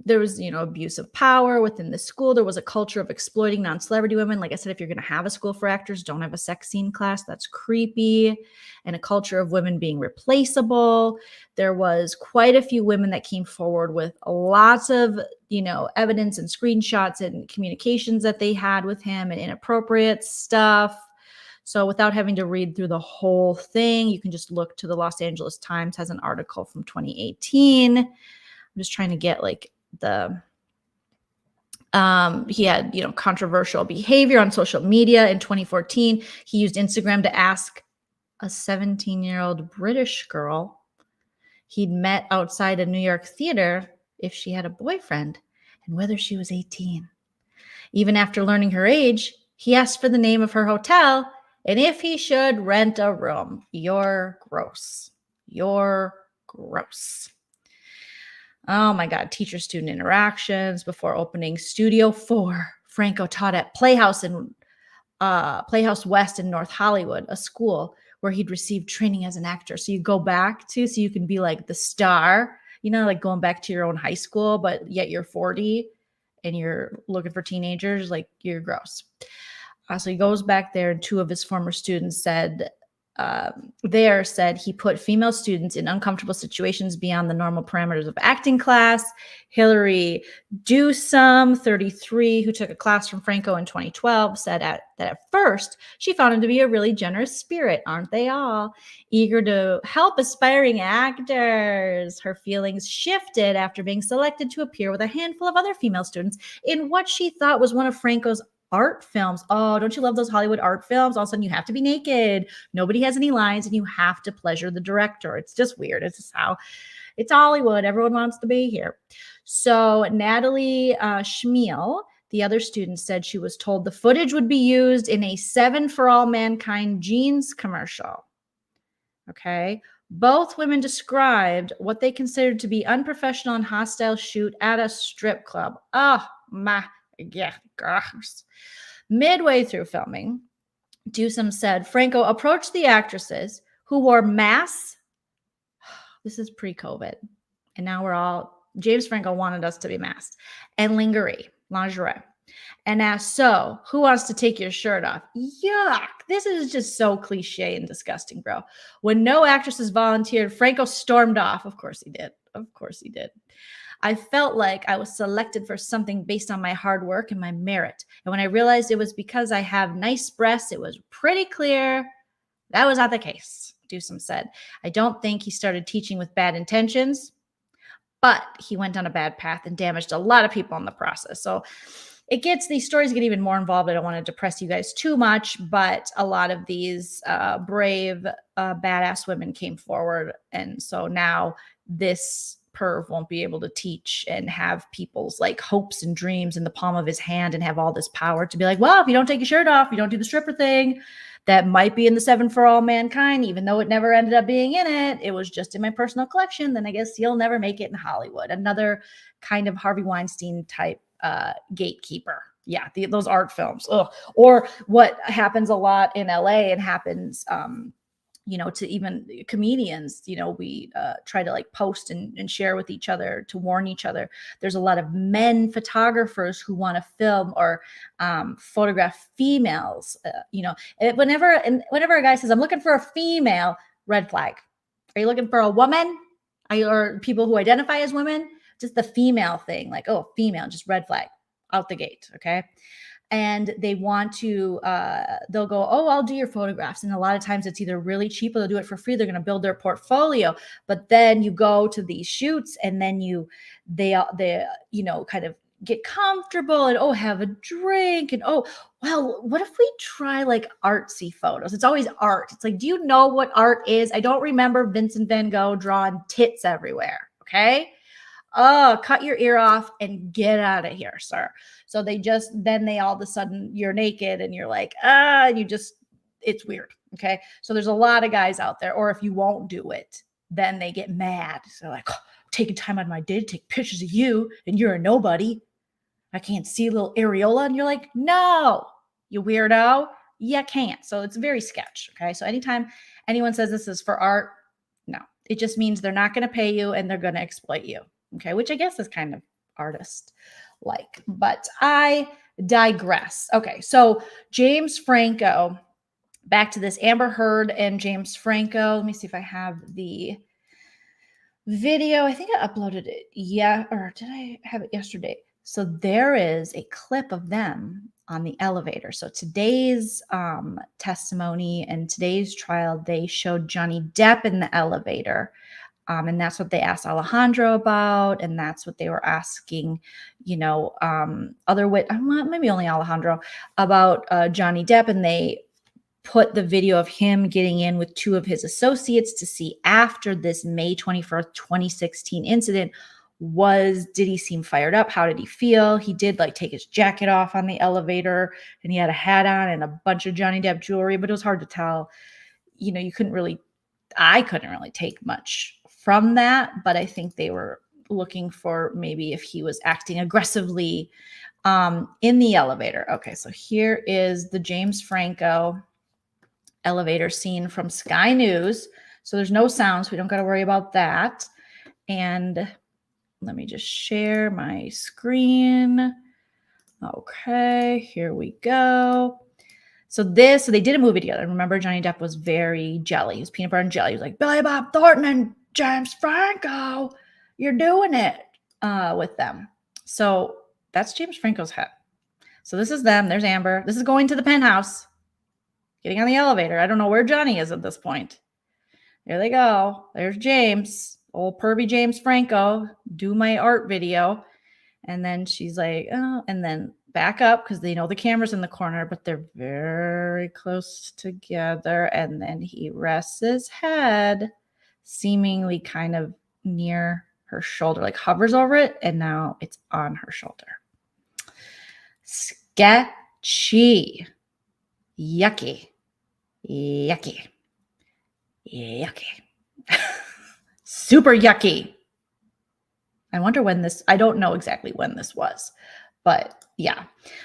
there was, you know, abuse of power within the school. There was a culture of exploiting non-celebrity women. Like I said, if you're going to have a school for actors, don't have a sex scene class. That's creepy. And a culture of women being replaceable. There was quite a few women that came forward with lots of, you know, evidence and screenshots and communications that they had with him and inappropriate stuff. So without having to read through the whole thing, you can just look to the Los Angeles Times has an article from 2018. I'm just trying to get like the he had, you know, controversial behavior on social media in 2014. He used Instagram to ask a 17-year-old British girl he'd met outside a New York theater if she had a boyfriend and whether she was 18. Even after learning her age, he asked for the name of her hotel and if he should rent a room. You're gross. You're gross. Oh my God, teacher-student interactions before opening Studio 4. Franco taught at Playhouse West in North Hollywood, a school where he'd received training as an actor. So you go back to, so you can be like the star, you know, like going back to your own high school, but yet you're 40 and you're looking for teenagers, like you're gross. So he goes back there, and 2 of his former students said he put female students in uncomfortable situations beyond the normal parameters of acting class. Hillary Dewsome, 33, who took a class from Franco in 2012, said that at first she found him to be a really generous spirit, aren't they all? Eager to help aspiring actors. Her feelings shifted after being selected to appear with a handful of other female students in what she thought was one of Franco's art films. Oh, don't you love those Hollywood art films? All of a sudden you have to be naked. Nobody has any lines and you have to pleasure the director. It's just weird. It's just how it's Hollywood. Everyone wants to be here. So Natalie Schmiel, the other student, said she was told the footage would be used in a 7 for All Mankind jeans commercial. Okay. Both women described what they considered to be unprofessional and hostile shoot at a strip club. Oh my yeah, gosh. Midway through filming, Dewsome said Franco approached the actresses who wore masks. This is pre-COVID. And now we're all, James Franco wanted us to be masked. And lingerie. And asked, so who wants to take your shirt off? Yuck. This is just so cliche and disgusting, bro. When no actresses volunteered, Franco stormed off. Of course he did. Of course he did. I felt like I was selected for something based on my hard work and my merit. And when I realized it was because I have nice breasts, it was pretty clear that was not the case, Dewsome said. I don't think he started teaching with bad intentions, but he went down a bad path and damaged a lot of people in the process. So these stories get even more involved. I don't want to depress you guys too much, but a lot of these brave, badass women came forward. And so now this perv won't be able to teach and have people's like hopes and dreams in the palm of his hand and have all this power to be like, well, if you don't take your shirt off, you don't do the stripper thing, that might be in the 7 for All Mankind, even though it never ended up being in it. It was just in my personal collection. Then I guess you'll never make it in Hollywood. Another kind of Harvey Weinstein type gatekeeper. Yeah, those art films. Ugh. Or what happens a lot in LA and happens, to even comedians, we try to like post and share with each other to warn each other. There's a lot of men photographers who want to film or photograph females. Whenever a guy says, "I'm looking for a female," red flag. Are you looking for a woman? Or people who identify as women? Just the female thing, like, oh, female, just red flag out the gate. Okay. And they want to, they'll go, "Oh, I'll do your photographs." And a lot of times it's either really cheap or they'll do it for free. They're going to build their portfolio. But then you go to these shoots and then they kind of get comfortable and, oh, have a drink. And, oh, well, what if we try like artsy photos? It's always art. It's like, do you know what art is? I don't remember Vincent van Gogh drawing tits everywhere. Okay. Oh, cut your ear off and get out of here, sir. So then they all of a sudden you're naked and you're like, it's weird. Okay. So there's a lot of guys out there, or if you won't do it, then they get mad. So like, oh, I'm taking time out of my day to take pictures of you and you're a nobody. I can't see a little areola. And you're like, no, you weirdo. You can't. So it's very sketch. Okay. So anytime anyone says this is for art, no, it just means they're not going to pay you and they're going to exploit you. Okay, which I guess is kind of artist-like, but I digress. Okay, so James Franco, back to this Amber Heard and James Franco. Let me see if I have the video. I think I uploaded it. Yeah, or did I have it yesterday? So there is a clip of them on the elevator. So today's testimony and today's trial, they showed Johnny Depp in the elevator. And that's what they asked Alejandro about. And that's what they were asking, maybe only Alejandro about Johnny Depp. And they put the video of him getting in with 2 of his associates to see after this May 21st, 2016 incident did he seem fired up? How did he feel? He did like take his jacket off on the elevator and he had a hat on and a bunch of Johnny Depp jewelry, but it was hard to tell. I couldn't really take much from that, but I think they were looking for maybe if he was acting aggressively in the elevator. Okay, so here is the James Franco elevator scene from Sky News. So there's no sound, so we don't got to worry about that. And let me just share my screen. Okay, here we go. So they did a movie together. Remember, Johnny Depp was very jelly. He was peanut butter and jelly. He was like, Billy Bob Thornton and James Franco, you're doing it with them. So that's James Franco's head. So this is them. There's Amber. This is going to the penthouse, getting on the elevator. I don't know where Johnny is at this point. There they go. There's James, old pervy James Franco, do my art video. And then she's like, oh, and then back up because they know the camera's in the corner, but they're very close together. And then he rests his head seemingly kind of near her shoulder, like hovers over it, and now it's on her shoulder. Sketchy. Yucky. Super yucky. I wonder when I don't know exactly when this was, but yeah.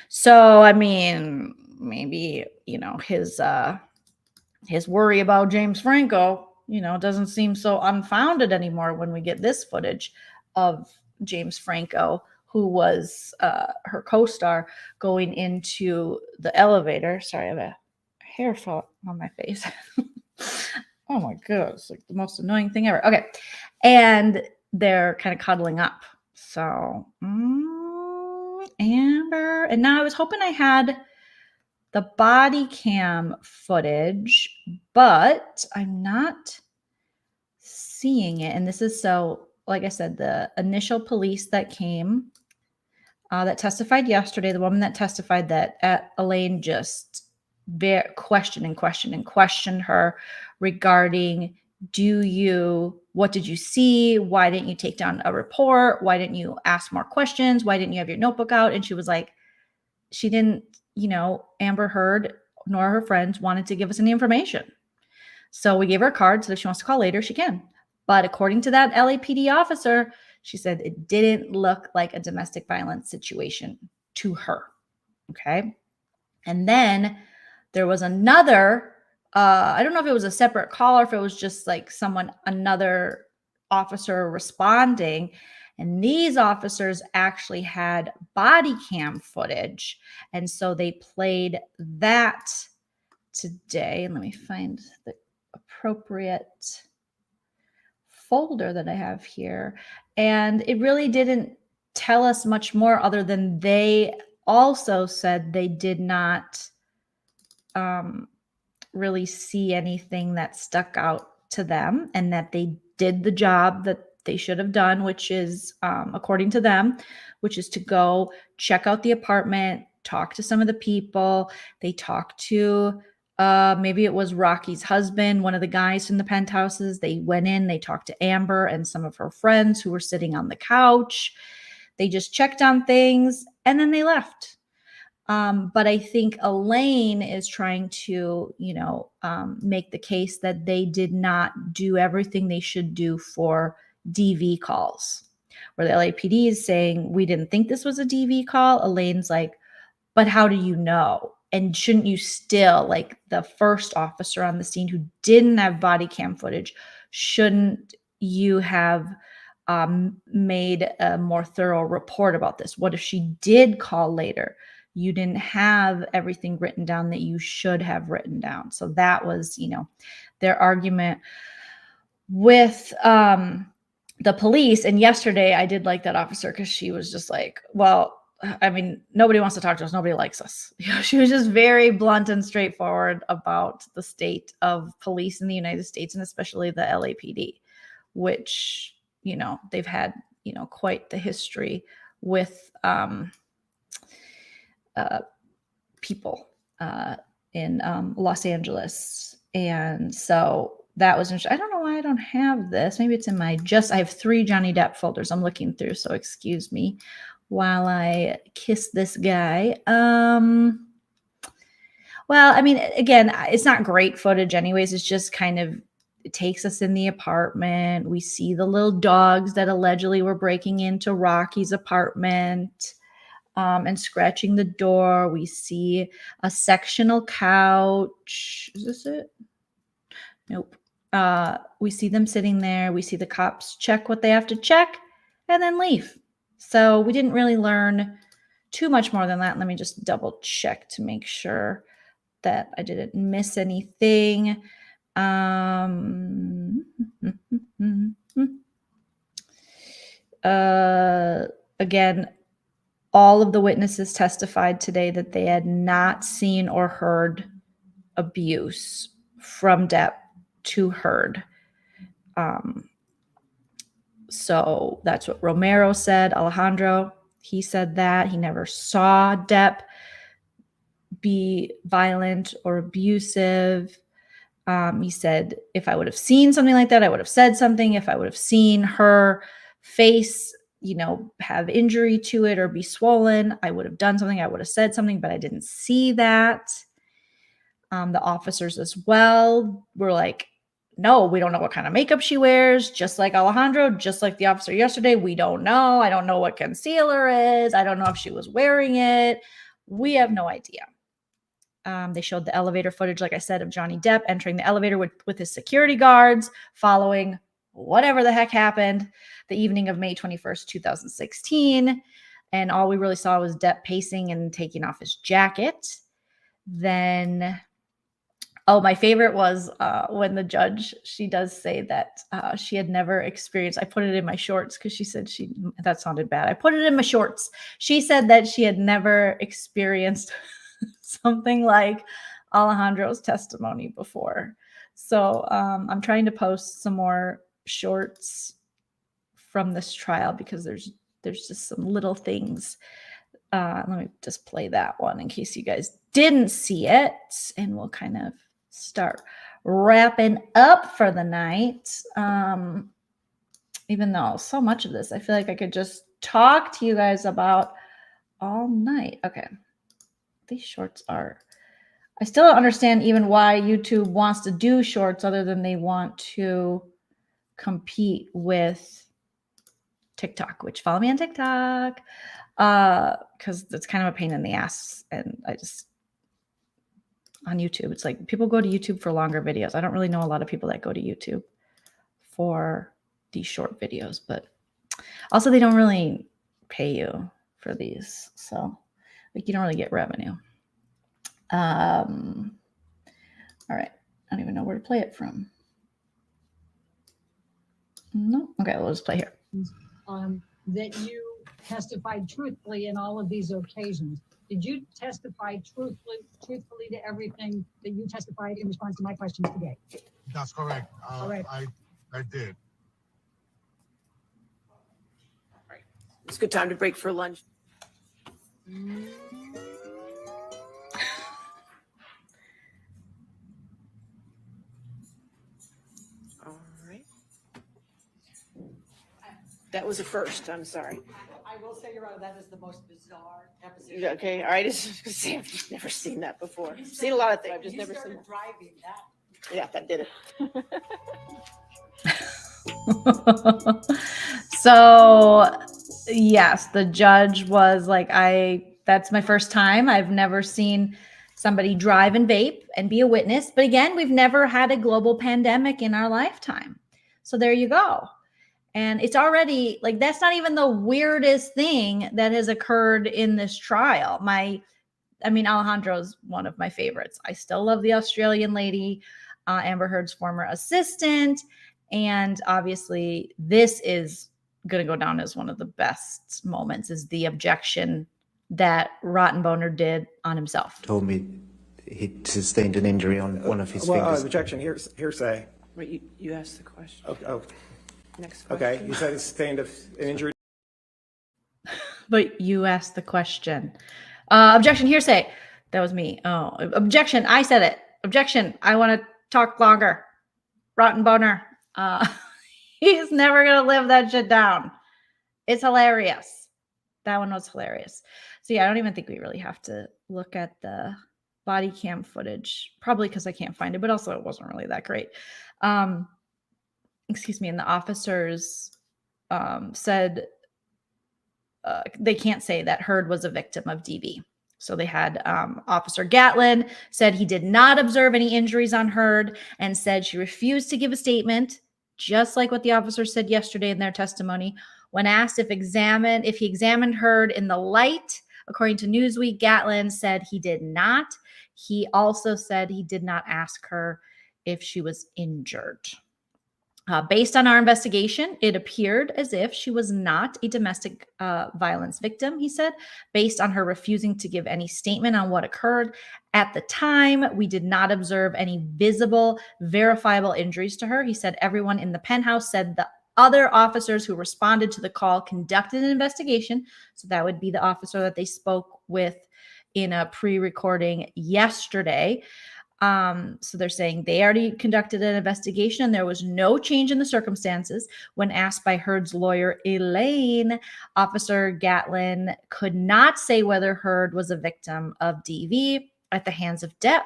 So, I mean, maybe, his worry about James Franco, doesn't seem so unfounded anymore when we get this footage of James Franco, who was her co-star, going into the elevator. Sorry, I have a hair fall on my face. Oh my God, it's like the most annoying thing ever. Okay. And they're kind of cuddling up. So, Amber. And now I was hoping I had the body cam footage, but I'm not seeing it. And this is so, like I said, the initial police that came, that testified yesterday, the woman that testified that Elaine just questioned her regarding, what did you see? Why didn't you take down a report? Why didn't you ask more questions? Why didn't you have your notebook out? And she was like, she didn't, Amber Heard nor her friends wanted to give us any information. So we gave her a card, so if she wants to call later, she can. But according to that LAPD officer, she said it didn't look like a domestic violence situation to her. Okay. And then there was another, I don't know if it was a separate call or if it was just like another officer responding. And these officers actually had body cam footage. And so they played that today. Let me find the appropriate folder that I have here. And it really didn't tell us much more other than they also said they did not really see anything that stuck out to them, and that they did the job that they should have done, which is, according to them, which is to go check out the apartment, talk to some of the people. They talked to maybe it was Rocky's husband, one of the guys from the penthouses. They went in, they talked to Amber and some of her friends who were sitting on the couch. They just checked on things and then they left. But I think Elaine is trying to, make the case that they did not do everything they should do for DV calls, where the LAPD is saying, we didn't think this was a DV call. Elaine's like, but how do you know? And shouldn't you still, like the first officer on the scene who didn't have body cam footage, shouldn't you have made a more thorough report about this? What if she did call later? You didn't have everything written down that you should have written down. So that was, their argument with the police. And yesterday I did like that officer because she was just like, well, I mean, nobody wants to talk to us. Nobody likes us. She was just very blunt and straightforward about the state of police in the United States, and especially the LAPD, which, they've had, quite the history with people in Los Angeles. And so that was interesting. I don't know why I don't have this. Maybe it's in I have 3 Johnny Depp folders I'm looking through. So excuse me while I kiss this guy. Well, I mean, again, it's not great footage anyways. It's just kind of, it takes us in the apartment. We see the little dogs that allegedly were breaking into Rocky's apartment and scratching the door. We see a sectional couch. Is this it? Nope. We see them sitting there. We see the cops check what they have to check and then leave. So we didn't really learn too much more than that. Let me just double check to make sure that I didn't miss anything. Again, all of the witnesses testified today that they had not seen or heard abuse from Depp to Heard. So that's what Romero said. Alejandro, he said that he never saw Depp be violent or abusive. He said, if I would have seen something like that, I would have said something. If I would have seen her face, have injury to it or be swollen, I would have done something. I would have said something, but I didn't see that. The officers as well were like, no, we don't know what kind of makeup she wears. Just like Alejandro, just like the officer yesterday, we don't know. I don't know what concealer is. I don't know if she was wearing it. We have no idea. They showed the elevator footage, like I said, of Johnny Depp entering the elevator with his security guards following whatever the heck happened the evening of May 21st, 2016. And all we really saw was Depp pacing and taking off his jacket. Then, my favorite was when the judge, she does say that she had never experienced, I put it in my shorts because she said that sounded bad. I put it in my shorts. She said that she had never experienced something like Alejandro's testimony before. So I'm trying to post some more shorts from this trial because there's just some little things. Let me just play that one in case you guys didn't see it, and we'll kind of start wrapping up for the night. Even though so much of this, I feel like I could just talk to you guys about all night. Okay. These shorts are I still don't understand even why YouTube wants to do shorts other than they want to compete with TikTok, which follow me on TikTok, because it's kind of a pain in the ass. And I just, on YouTube, it's like people go to YouTube for longer videos. I don't really know a lot of people that go to YouTube for these short videos, but also they don't really pay you for these. So like you don't really get revenue. All right. I don't even know where to play it from. No. Okay, we'll just play here. That you testified truthfully in all of these occasions. Did you testify truthfully to everything that you testified in response to my questions today? That's correct. All right. I did. It's a good time to break for lunch. All right. That was a first. I'm sorry. I will say, Your Honor, that is the most bizarre episode. Okay. All right. I've just never seen that before. I've seen a lot of things. I've just never seen that. Driving that. Yeah, that did it. So yes, the judge was like, that's my first time. I've never seen somebody drive and vape and be a witness. But again, we've never had a global pandemic in our lifetime. So there you go. And it's already like, that's not even the weirdest thing that has occurred in this trial. Alejandro's one of my favorites. I still love the Australian lady, Amber Heard's former assistant. And obviously this is going to go down as one of the best moments, is the objection that Rottenboner did on himself. Told me he sustained an injury on one of his fingers. Objection, hearsay. Wait, you asked the question. Oh, Next question. okay. You said he sustained an injury. But you asked the question. Objection, hearsay. That was me. Oh, objection. I said it. Objection. I want to talk longer. Rottenboner. He's never going to live that shit down. It's hilarious. That one was hilarious. So yeah, I don't even think we really have to look at the body cam footage, probably because I can't find it, but also it wasn't really that great. Excuse me. And the officers said they can't say that Heard was a victim of DV. So they had Officer Gatlin said he did not observe any injuries on Heard and said she refused to give a statement, just like what the officers said yesterday in their testimony. When asked if he examined Heard in the light, according to Newsweek, Gatlin said he did not. He also said he did not ask her if she was injured. Based on our investigation, it appeared as if she was not a domestic violence victim, he said, based on her refusing to give any statement on what occurred. At the time, we did not observe any visible, verifiable injuries to her. He said everyone in the penthouse said the other officers who responded to the call conducted an investigation. So that would be the officer that they spoke with in a pre-recording yesterday. So they're saying they already conducted an investigation and there was no change in the circumstances. When asked by Heard's lawyer, Elaine, Officer Gatlin could not say whether Heard was a victim of DV at the hands of Depp.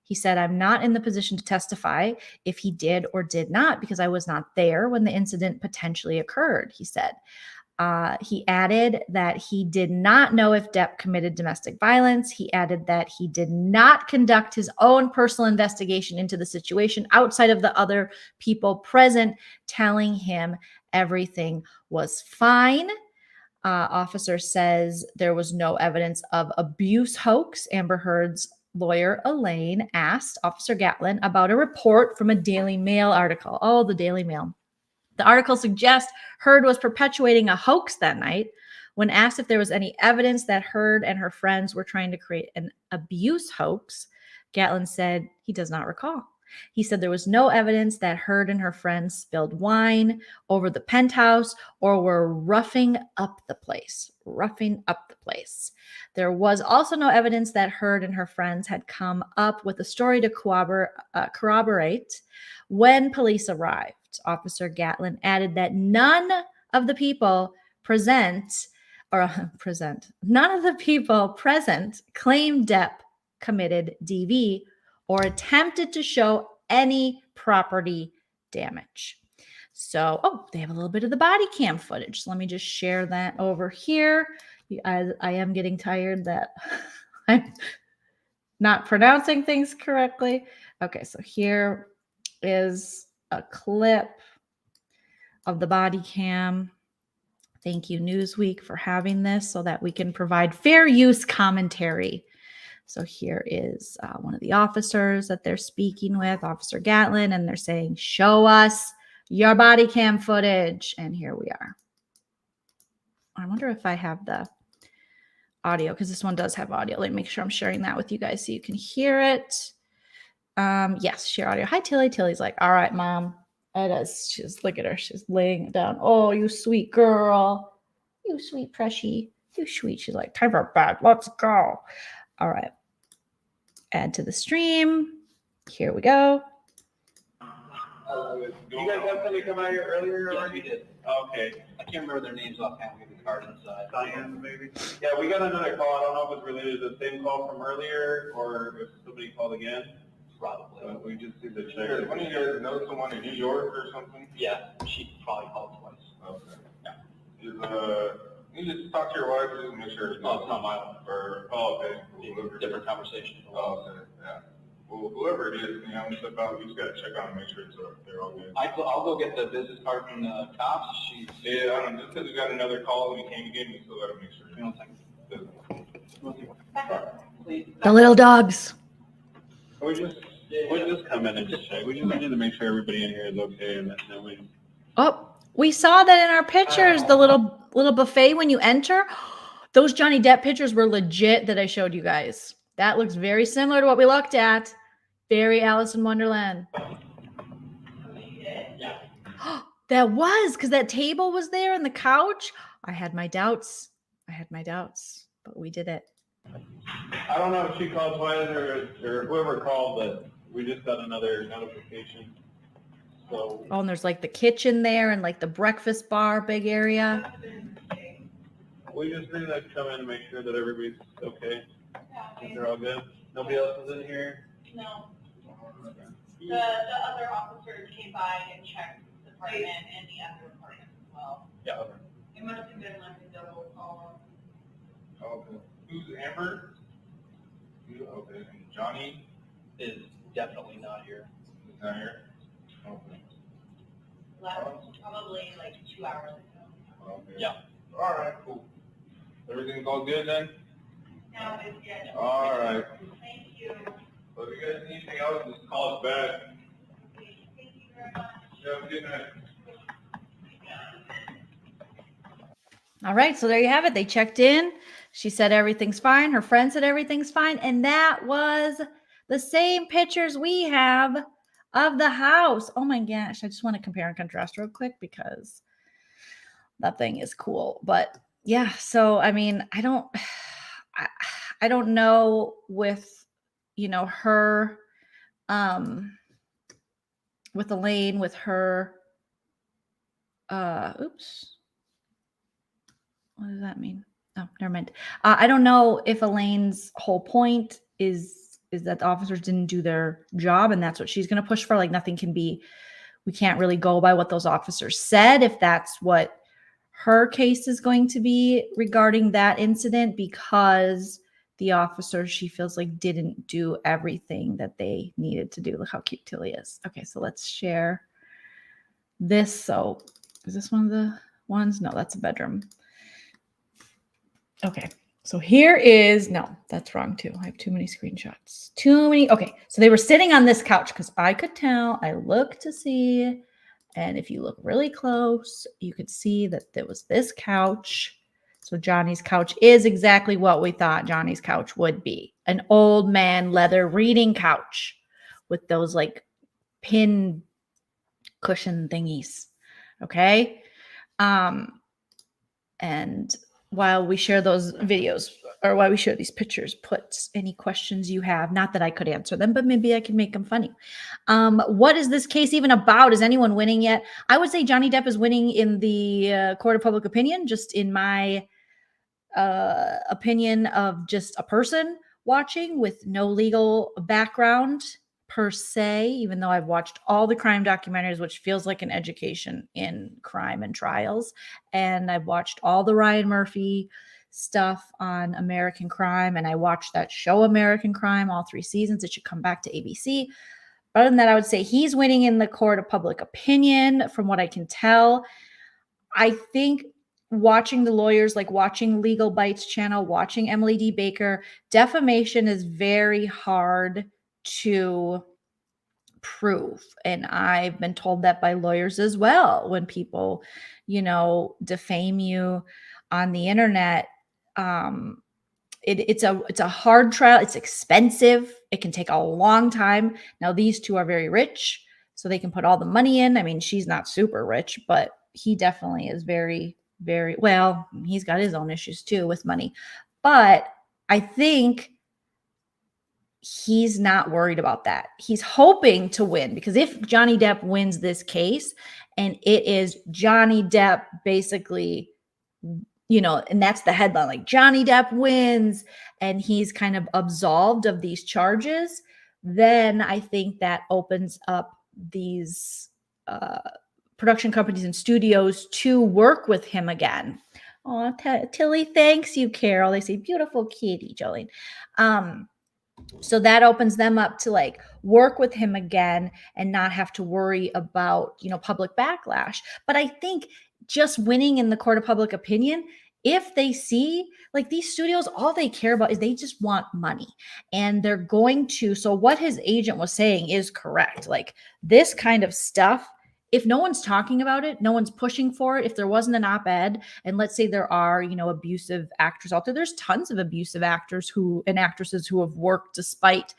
He said, I'm not in the position to testify if he did or did not because I was not there when the incident potentially occurred, he said. He added that he did not know if Depp committed domestic violence. He added that he did not conduct his own personal investigation into the situation outside of the other people present, telling him everything was fine. Officer says there was no evidence of abuse hoax. Amber Heard's lawyer, Elaine, asked Officer Gatlin about a report from a Daily Mail article. Oh, the Daily Mail. The article suggests Heard was perpetuating a hoax that night. When asked if there was any evidence that Heard and her friends were trying to create an abuse hoax, Gatlin said he does not recall. He said there was no evidence that Heard and her friends spilled wine over the penthouse or were roughing up the place. There was also no evidence that Heard and her friends had come up with a story to corroborate when police arrived. Officer Gatlin added that none of the people present claimed Depp committed DV or attempted to show any property damage. So, oh, they have a little bit of the body cam footage. So let me just share that over here. I am getting tired that I'm not pronouncing things correctly. Okay, so here is a clip of the body cam. Thank you, Newsweek, for having this so that we can provide fair use commentary. So here is one of the officers that they're speaking with, Officer Gatlin, and they're saying, show us your body cam footage. And here we are. I wonder if I have the audio, because this one does have audio. Let me make sure I'm sharing that with you guys so you can hear it. Yes, share audio. Hi, Tilly. Tilly's like, all right, Mom. It is. She's, look at her. She's laying it down. Oh, you sweet girl. You sweet Pressy. You sweet. She's like, time for bed. Let's go. All right. Add to the stream. Here we go. You guys have somebody come out here earlier? Yes, we did. Okay. I can't remember their names offhand. We have the card inside. Diane, maybe? Yeah, we got another call. I don't know if it's related to the same call from earlier or if somebody called again. Probably. We just see the check. One of you guys know someone in New York or something? Yeah, she probably called twice. Okay. Yeah. You just talk to your wife just to make sure it's not my wife. Or, okay. Different conversation. Oh, okay. Yeah. Well, whoever it is, I'm gonna step out. We just gotta check on and make sure they're all good. I'll go get the business card from the cops. Yeah, I don't know. Just because we got another call and we came again, we still gotta make sure. The little dogs. We just come in and just check. We just need to make sure everybody in here is okay and that nobody. Oh, we saw that in our pictures, the little buffet when you enter. Those Johnny Depp pictures were legit that I showed you guys. That looks very similar to what we looked at. Very Alice in Wonderland. Yeah. That was, because that table was there and the couch. I had my doubts, but we did it. I don't know if she called twice or whoever called, but we just got another notification. So. Oh, and there's like the kitchen there and like the breakfast bar, big area. We just need to come in and make sure that everybody's okay. They're all good. Nobody else is in here? No. The other officers came by and checked the apartment and the other apartment as well. Yeah. It must have been like a double call. Okay. Who's Amber? Okay. And Johnny is definitely not here. He's not here? Okay. Last probably like 2 hours ago. Okay. Yeah. All right, cool. Everything's all good then? Now it's good. All right. Thank you. So if you guys need anything else, just call us back. Okay, thank you very much. Have a good night. All right, so there you have it. They checked in. She said everything's fine. Her friend said everything's fine. And that was the same pictures we have of the house. Oh my gosh. I just want to compare and contrast real quick because that thing is cool. But yeah, so I mean, I don't know with, you know, her, with Elaine, with her, oops. What does that mean? Oh, never mind. I don't know if Elaine's whole point is that the officers didn't do their job and that's what she's going to push for. Like nothing can be, we can't really go by what those officers said if that's what her case is going to be regarding that incident, because the officers, she feels like, didn't do everything that they needed to do. Look how cute Tilly is. Okay, so let's share this. So is this one of the ones? No, that's a bedroom. Okay, so here is, no, that's wrong too. I have too many screenshots. Too many. Okay, so they were sitting on this couch because I could tell. I looked to see, and if you look really close, you could see that there was this couch. So Johnny's couch is exactly what we thought Johnny's couch would be. An old man leather reading couch with those like pin cushion thingies. Okay. And while we share those videos, or while we share these pictures, put any questions you have. Not that I could answer them, but maybe I can make them funny. What is this case even about? Is anyone winning yet? I would say Johnny Depp is winning in the court of public opinion, just in my opinion of just a person. watching with no legal background per se, even though I've watched all the crime documentaries, which feels like an education in crime and trials. And I've watched all the Ryan Murphy stuff on American Crime. And I watched that show American Crime, all 3 seasons. It should come back to ABC. But other than that, I would say he's winning in the court of public opinion from what I can tell. I think watching the lawyers, like watching Legal Bites channel, watching Emily D. Baker, defamation is very hard to prove. And I've been told that by lawyers as well. When people, defame you on the internet, it's a hard trial. It's expensive. It can take a long time. Now, these two are very rich, so they can put all the money in. I mean, she's not super rich, but he definitely is very, very well. He's got his own issues too with money. But I think he's not worried about that. He's hoping to win, because if Johnny Depp wins this case and it is Johnny Depp basically, and that's the headline, like Johnny Depp wins and he's kind of absolved of these charges, then I think that opens up these production companies and studios to work with him again. Oh, Tilly, thanks you, Carol. They say, beautiful kitty, Joleen. So that opens them up to like work with him again and not have to worry about, public backlash. But I think just winning in the court of public opinion, if they see like these studios, all they care about is they just want money, and they're going to. So what his agent was saying is correct. Like this kind of stuff, if no one's talking about it, no one's pushing for it. If there wasn't an op-ed, and let's say there are, abusive actors out there, there's tons of abusive actors and actresses who have worked despite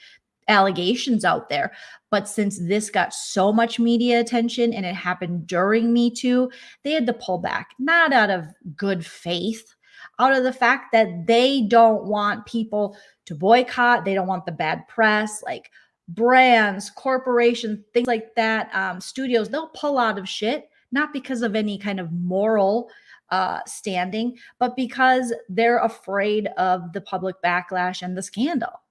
allegations out there. But since this got so much media attention and it happened during Me Too, they had to pull back, not out of good faith, out of the fact that they don't want people to boycott. They don't want the bad press, like brands, corporations, things like that, studios, they'll pull out of shit, not because of any kind of moral standing, but because they're afraid of the public backlash and the scandal.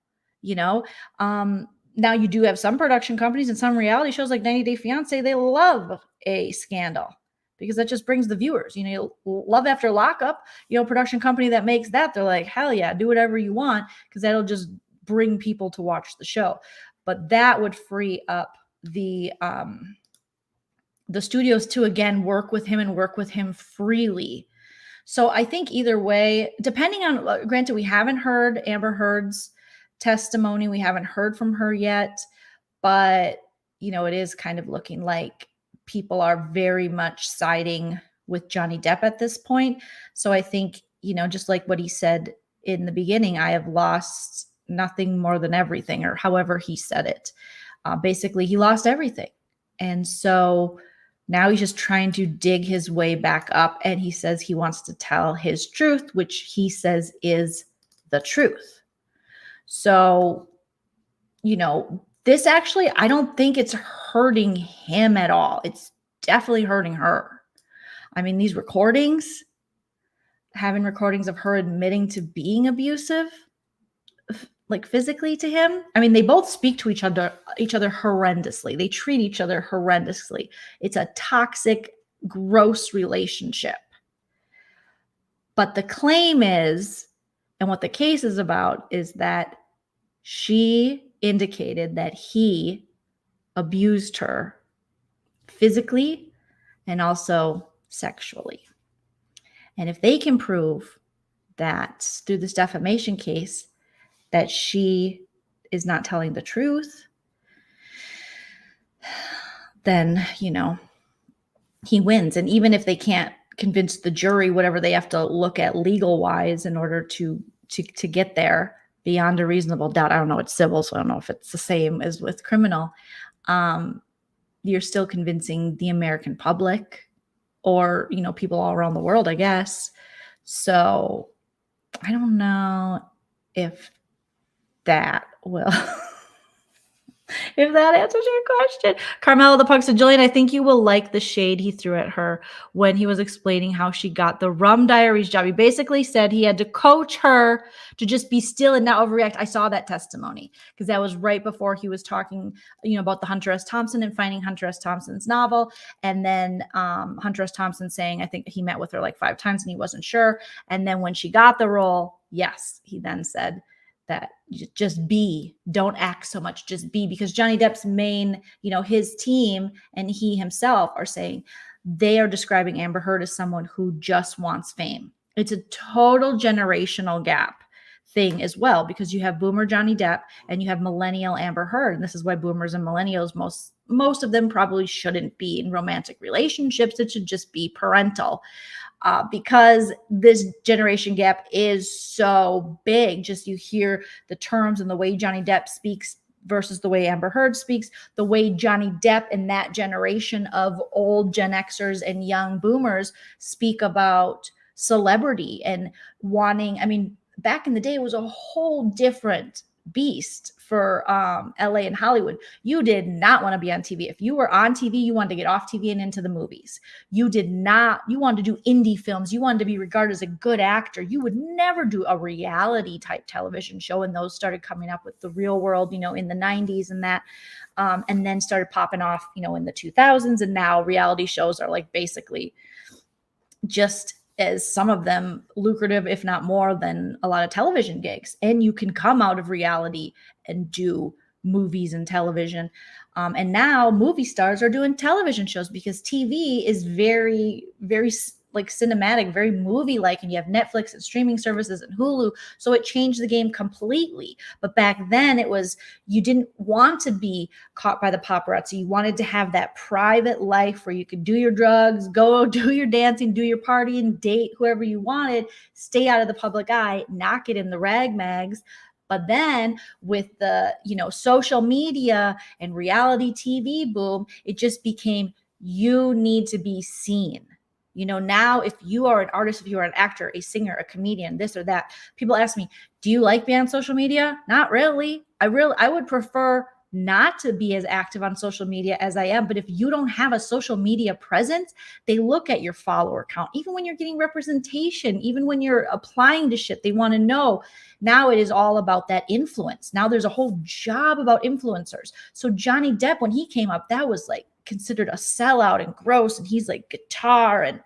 Now you do have some production companies and some reality shows like 90 Day Fiance, they love a scandal because that just brings the viewers. Love After Lockup, production company that makes that, they're like, hell yeah, do whatever you want, because that'll just bring people to watch the show. But that would free up the studios to again work with him and work with him freely. So I think either way, depending on, granted, we haven't heard Amber Heard's testimony. We haven't heard from her yet, but it is kind of looking like people are very much siding with Johnny Depp at this point. So I think, just like what he said in the beginning, I have lost nothing more than everything, or however he said it. Basically, he lost everything. And so now he's just trying to dig his way back up. And he says he wants to tell his truth, which he says is the truth. So, this actually, I don't think it's hurting him at all. It's definitely hurting her. I mean, these recordings, having recordings of her admitting to being abusive, like physically to him. I mean, they both speak to each other horrendously. They treat each other horrendously. It's a toxic, gross relationship. But the claim is, and what the case is about, is that she indicated that he abused her physically and also sexually. And if they can prove that through this defamation case that she is not telling the truth, then, he wins. And even if they can't convince the jury, whatever they have to look at legal wise in order to get there beyond a reasonable doubt, I don't know, it's civil, so I don't know if it's the same as with criminal, you're still convincing the American public or, people all around the world, I guess. So I don't know if that will If that answers your question. Carmela the Pug said, Jillian, I think you will like the shade he threw at her when he was explaining how she got the Rum Diaries job. He basically said he had to coach her to just be still and not overreact. I saw that testimony because that was right before he was talking, about the Hunter S. Thompson and finding Hunter S. Thompson's novel. And then Hunter S. Thompson saying, I think he met with her like 5 times and he wasn't sure. And then when she got the role, yes, he then said that just be, don't act so much, just be, because Johnny Depp's main, his team and he himself are saying they are describing Amber Heard as someone who just wants fame. It's a total generational gap thing as well, because you have boomer Johnny Depp and you have millennial Amber Heard. And this is why boomers and millennials, most of them probably shouldn't be in romantic relationships. It should just be parental. Because this generation gap is so big. Just you hear the terms and the way Johnny Depp speaks versus the way Amber Heard speaks, the way Johnny Depp and that generation of old Gen Xers and young boomers speak about celebrity and wanting, back in the day, it was a whole different beast for LA and Hollywood. You did not want to be on TV. If you were on TV, you wanted to get off TV and into the movies. You wanted to do indie films. You wanted to be regarded as a good actor. You would never do a reality type television show. And those started coming up with The Real World, in the 90s and that, and then started popping off, in the 2000s. And now reality shows are like basically just as some of them lucrative, if not more than a lot of television gigs. And you can come out of reality and do movies and television. And now movie stars are doing television shows because TV is very, very like cinematic, very movie-like, and you have Netflix and streaming services and Hulu. So it changed the game completely. But back then it was, you didn't want to be caught by the paparazzi. You wanted to have that private life where you could do your drugs, go do your dancing, do your party, and date whoever you wanted, stay out of the public eye, not get in the rag mags. But then with the, social media and reality TV boom, it just became, you need to be seen. Now if you are an artist, if you are an actor, a singer, a comedian, this or that, people ask me, do you like being on social media? Not really. I would prefer not to be as active on social media as I am. But if you don't have a social media presence, they look at your follower count. Even when you're getting representation, even when you're applying to shit, they want to know. Now it is all about that influence. Now there's a whole job about influencers. So Johnny Depp, when he came up, that was like considered a sellout and gross. And he's like guitar and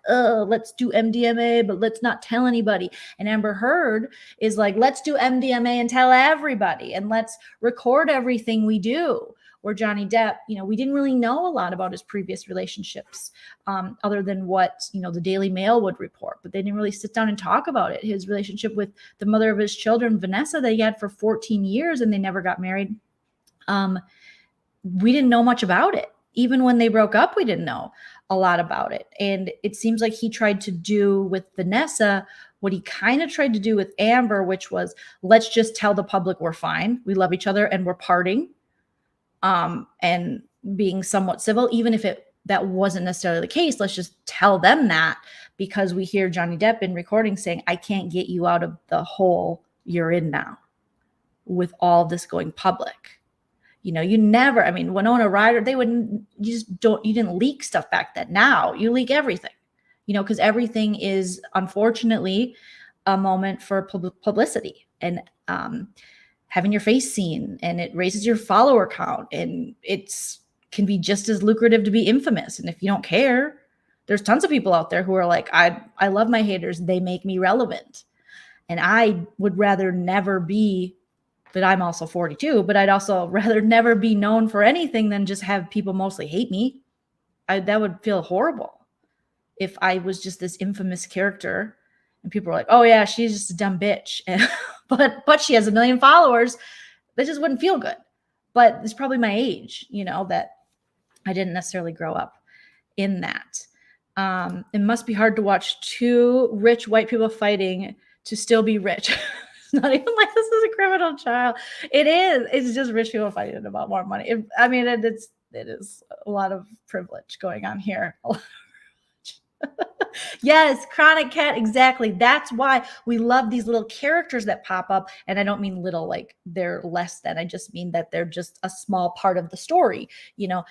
let's do MDMA, but let's not tell anybody. And Amber Heard is like, let's do MDMA and tell everybody, and let's record everything we do. Where Johnny Depp, we didn't really know a lot about his previous relationships, other than what, the Daily Mail would report, but they didn't really sit down and talk about it. His relationship with the mother of his children, Vanessa, that he had for 14 years and they never got married. We didn't know much about it. Even when they broke up, we didn't know a lot about it. And it seems like he tried to do with Vanessa what he kind of tried to do with Amber, which was, let's just tell the public we're fine. We love each other and we're parting. And being somewhat civil, even if that wasn't necessarily the case, let's just tell them that, because we hear Johnny Depp in recording saying, I can't get you out of the hole you're in now with all this going public. You never, Winona Ryder, you didn't leak stuff back then. Now you leak everything, because everything is unfortunately a moment for publicity and having your face seen, and it raises your follower count, and can be just as lucrative to be infamous. And if you don't care, there's tons of people out there who are like, I love my haters. They make me relevant. And I would rather never be, but I'm also 42, but I'd also rather never be known for anything than just have people mostly hate me. That would feel horrible if I was just this infamous character and people were like, oh yeah, she's just a dumb bitch. But she has 1 million followers. That just wouldn't feel good. But it's probably my age, that I didn't necessarily grow up in that. It must be hard to watch 2 rich white people fighting to still be rich. It's not even like this is a criminal trial. It is. It's just rich people fighting about more money. It is a lot of privilege going on here. Yes, chronic cat, exactly. That's why we love these little characters that pop up. And I don't mean little like they're less than. I just mean that they're just a small part of the story, you know.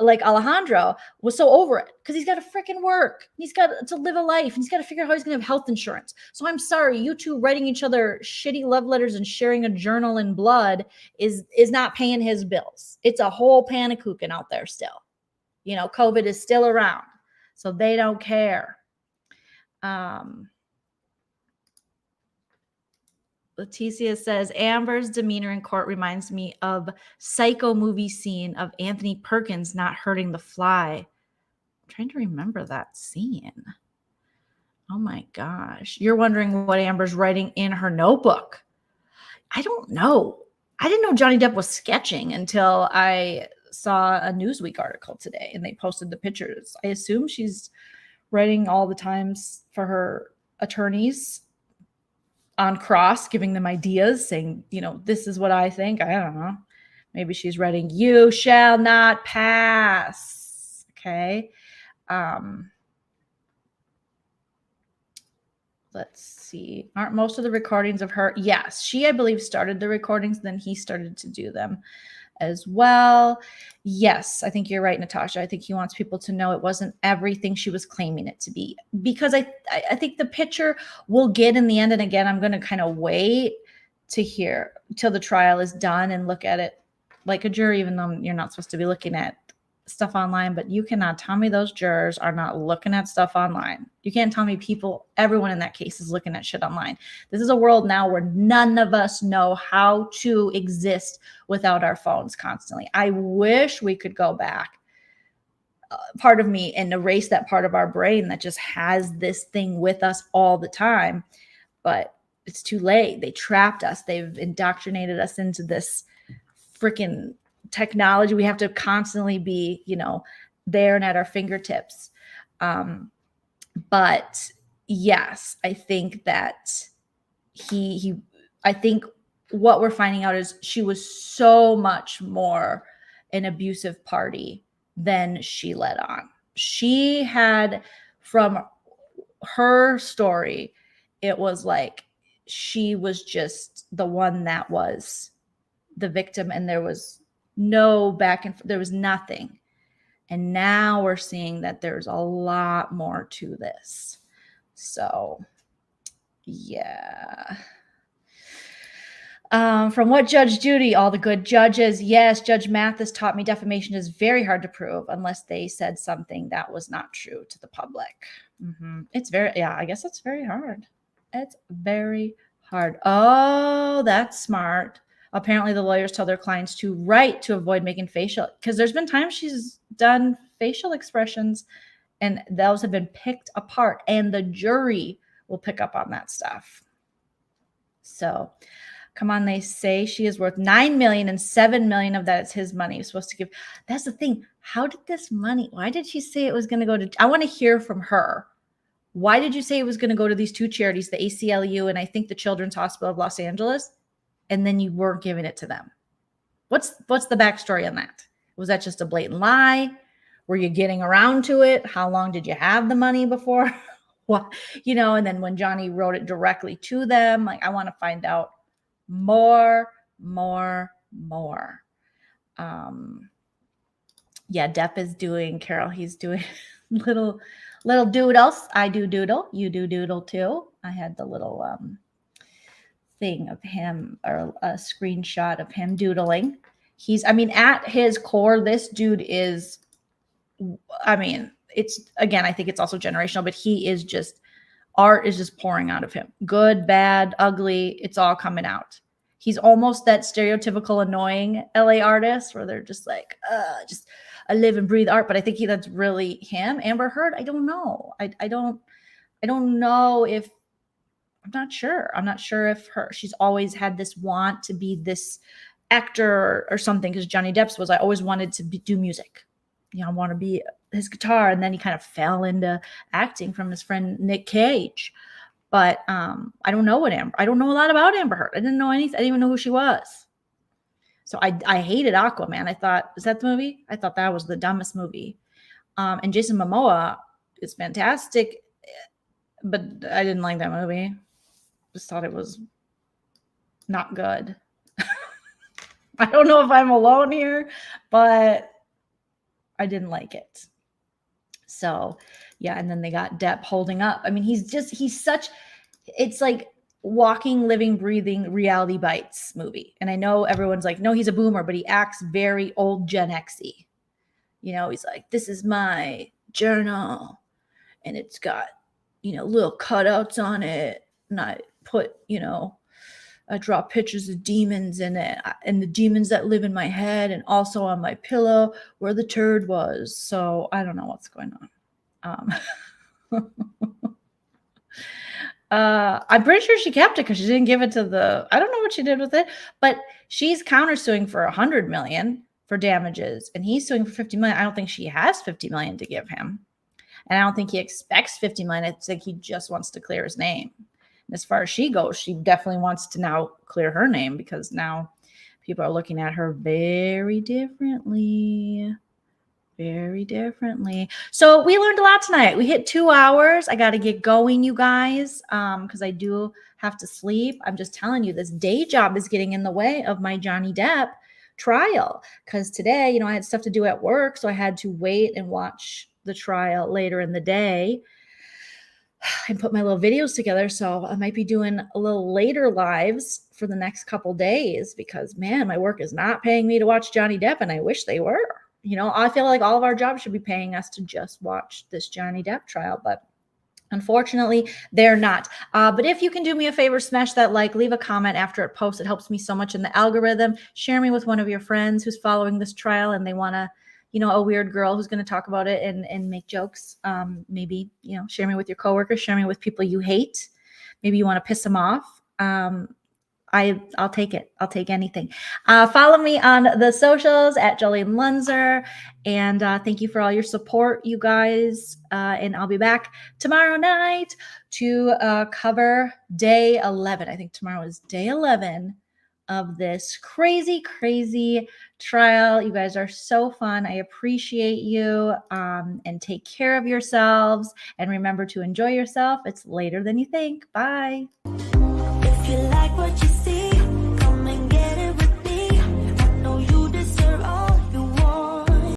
Like Alejandro was so over it because he's got to freaking work. He's got to live a life. And he's got to figure out how he's going to have health insurance. So I'm sorry, you two writing each other shitty love letters and sharing a journal in blood is not paying his bills. It's a whole panic-hooking out there still. You know, COVID is still around, so they don't care. Leticia says, Amber's demeanor in court reminds me of Psycho movie scene of Anthony Perkins not hurting the fly. I'm trying to remember that scene. Oh my gosh. You're wondering what Amber's writing in her notebook. I don't know. I didn't know Johnny Depp was sketching until I saw a Newsweek article today and they posted the pictures. I assume she's writing all the times for her attorneys on cross, giving them ideas, saying, you know, this is what I think. I don't know. Maybe she's writing, you shall not pass. Okay. Let's see. Aren't most of the recordings of her? Yes. She, I believe, started the recordings. Then he started to do them as well. Yes, I think you're right, Natasha. I think he wants people to know it wasn't everything she was claiming it to be. Because I think the picture we'll get in the end. And again, I'm going to kind of wait to hear till the trial is done and look at it like a jury, even though you're not supposed to be looking at stuff online. But you cannot tell me those jurors are not looking at stuff online. You can't tell me everyone in that case is looking at shit online. This is a world now where none of us know how to exist without our phones constantly. I wish we could go back, part of me, and erase that part of our brain that just has this thing with us all the time. But it's too late. They trapped us. They've indoctrinated us into this freaking technology. We have to constantly be, you know, there and at our fingertips. But yes, I think that I think what we're finding out is she was so much more an abusive party than she let on. She had, from her story, it was like she was just the one that was the victim, and there was no back and there was nothing. And now we're seeing that there's a lot more to this. So yeah. From what Judge Judy, all the good judges. Yes, Judge Mathis taught me defamation is very hard to prove unless they said something that was not true to the public. It's very, yeah, I guess it's very hard. It's very hard. Oh, that's smart. Apparently the lawyers tell their clients to write to avoid making facial, because there's been times she's done facial expressions and those have been picked apart, and the jury will pick up on that stuff. So come on, they say she is worth $9 million and $7 million of that is his money. He's supposed to give. That's the thing. How did this money, why did she say it was going to go to, I want to hear from her. Why did you say it was going to go to these two charities, the ACLU and I think the Children's Hospital of Los Angeles, and then you weren't giving it to them? What's the backstory on that? Was that just a blatant lie? Were you getting around to it? How long did you have the money before? Well, you know, and then when Johnny wrote it directly to them, like, I want to find out more. Yeah, Depp is doing, Carol, he's doing little doodles. I do doodle. You do doodle too. I had the little thing of him, or a screenshot of him doodling. He's, I mean, at his core, this dude is, I mean, it's, again, I think it's also generational, but he is just, art is just pouring out of him. Good, bad, ugly, it's all coming out. He's almost that stereotypical annoying LA artist where they're just like, just I live and breathe art. But I think that's really him. Amber Heard, I don't know. I don't know if, I'm not sure if she's always had this want to be this actor or something, because Johnny Depp's was, I always wanted to do music. You know, I want to be his guitar. And then he kind of fell into acting from his friend Nick Cage. But I don't know I don't know a lot about Amber Heard. I didn't know anything. I didn't even know who she was. So I hated Aquaman. I thought, is that the movie? I thought that was the dumbest movie. And Jason Momoa is fantastic, but I didn't like that movie. Just thought it was not good. I don't know if I'm alone here, but I didn't like it. So yeah, and then they got Depp holding up. I mean, he's such, it's like walking, living, breathing Reality Bites movie. And I know everyone's like, no, he's a boomer, but he acts very old Gen X-y. You know, he's like, this is my journal and it's got, you know, little cutouts on it. And I put, you know, I draw pictures of demons in it and the demons that live in my head and also on my pillow where the turd was. So I don't know what's going on. I'm pretty sure she kept it because she didn't give it to I don't know what she did with it, but she's countersuing for 100 million for damages and he's suing for 50 million. I don't think she has 50 million to give him. And I don't think he expects 50 million. It's like he just wants to clear his name. And as far as she goes, she definitely wants to now clear her name because now people are looking at her very differently. Very differently. So we learned a lot tonight. We hit 2 hours. I got to get going, you guys, because I do have to sleep. I'm just telling you, this day job is getting in the way of my Johnny Depp trial because today, you know, I had stuff to do at work, so I had to wait and watch the trial later in the day and put my little videos together. So I might be doing a little later lives for the next couple days because, man, my work is not paying me to watch Johnny Depp, and I wish they were. You know, I feel like all of our jobs should be paying us to just watch this Johnny Depp trial, but unfortunately, they're not. But if you can do me a favor, smash that like, leave a comment after it posts. It helps me so much in the algorithm. Share me with one of your friends who's following this trial and they want to, you know, a weird girl who's going to talk about it and make jokes. Maybe, you know, share me with your coworkers, share me with people you hate. Maybe you want to piss them off. I'll take it. I'll take anything. Follow me on the socials at Joleen Lunzer. And thank you for all your support, you guys. And I'll be back tomorrow night to cover day 11. I think tomorrow is day 11 of this crazy, crazy trial. You guys are so fun. I appreciate you. And take care of yourselves. And remember to enjoy yourself. It's later than you think. Bye. If you like what you see.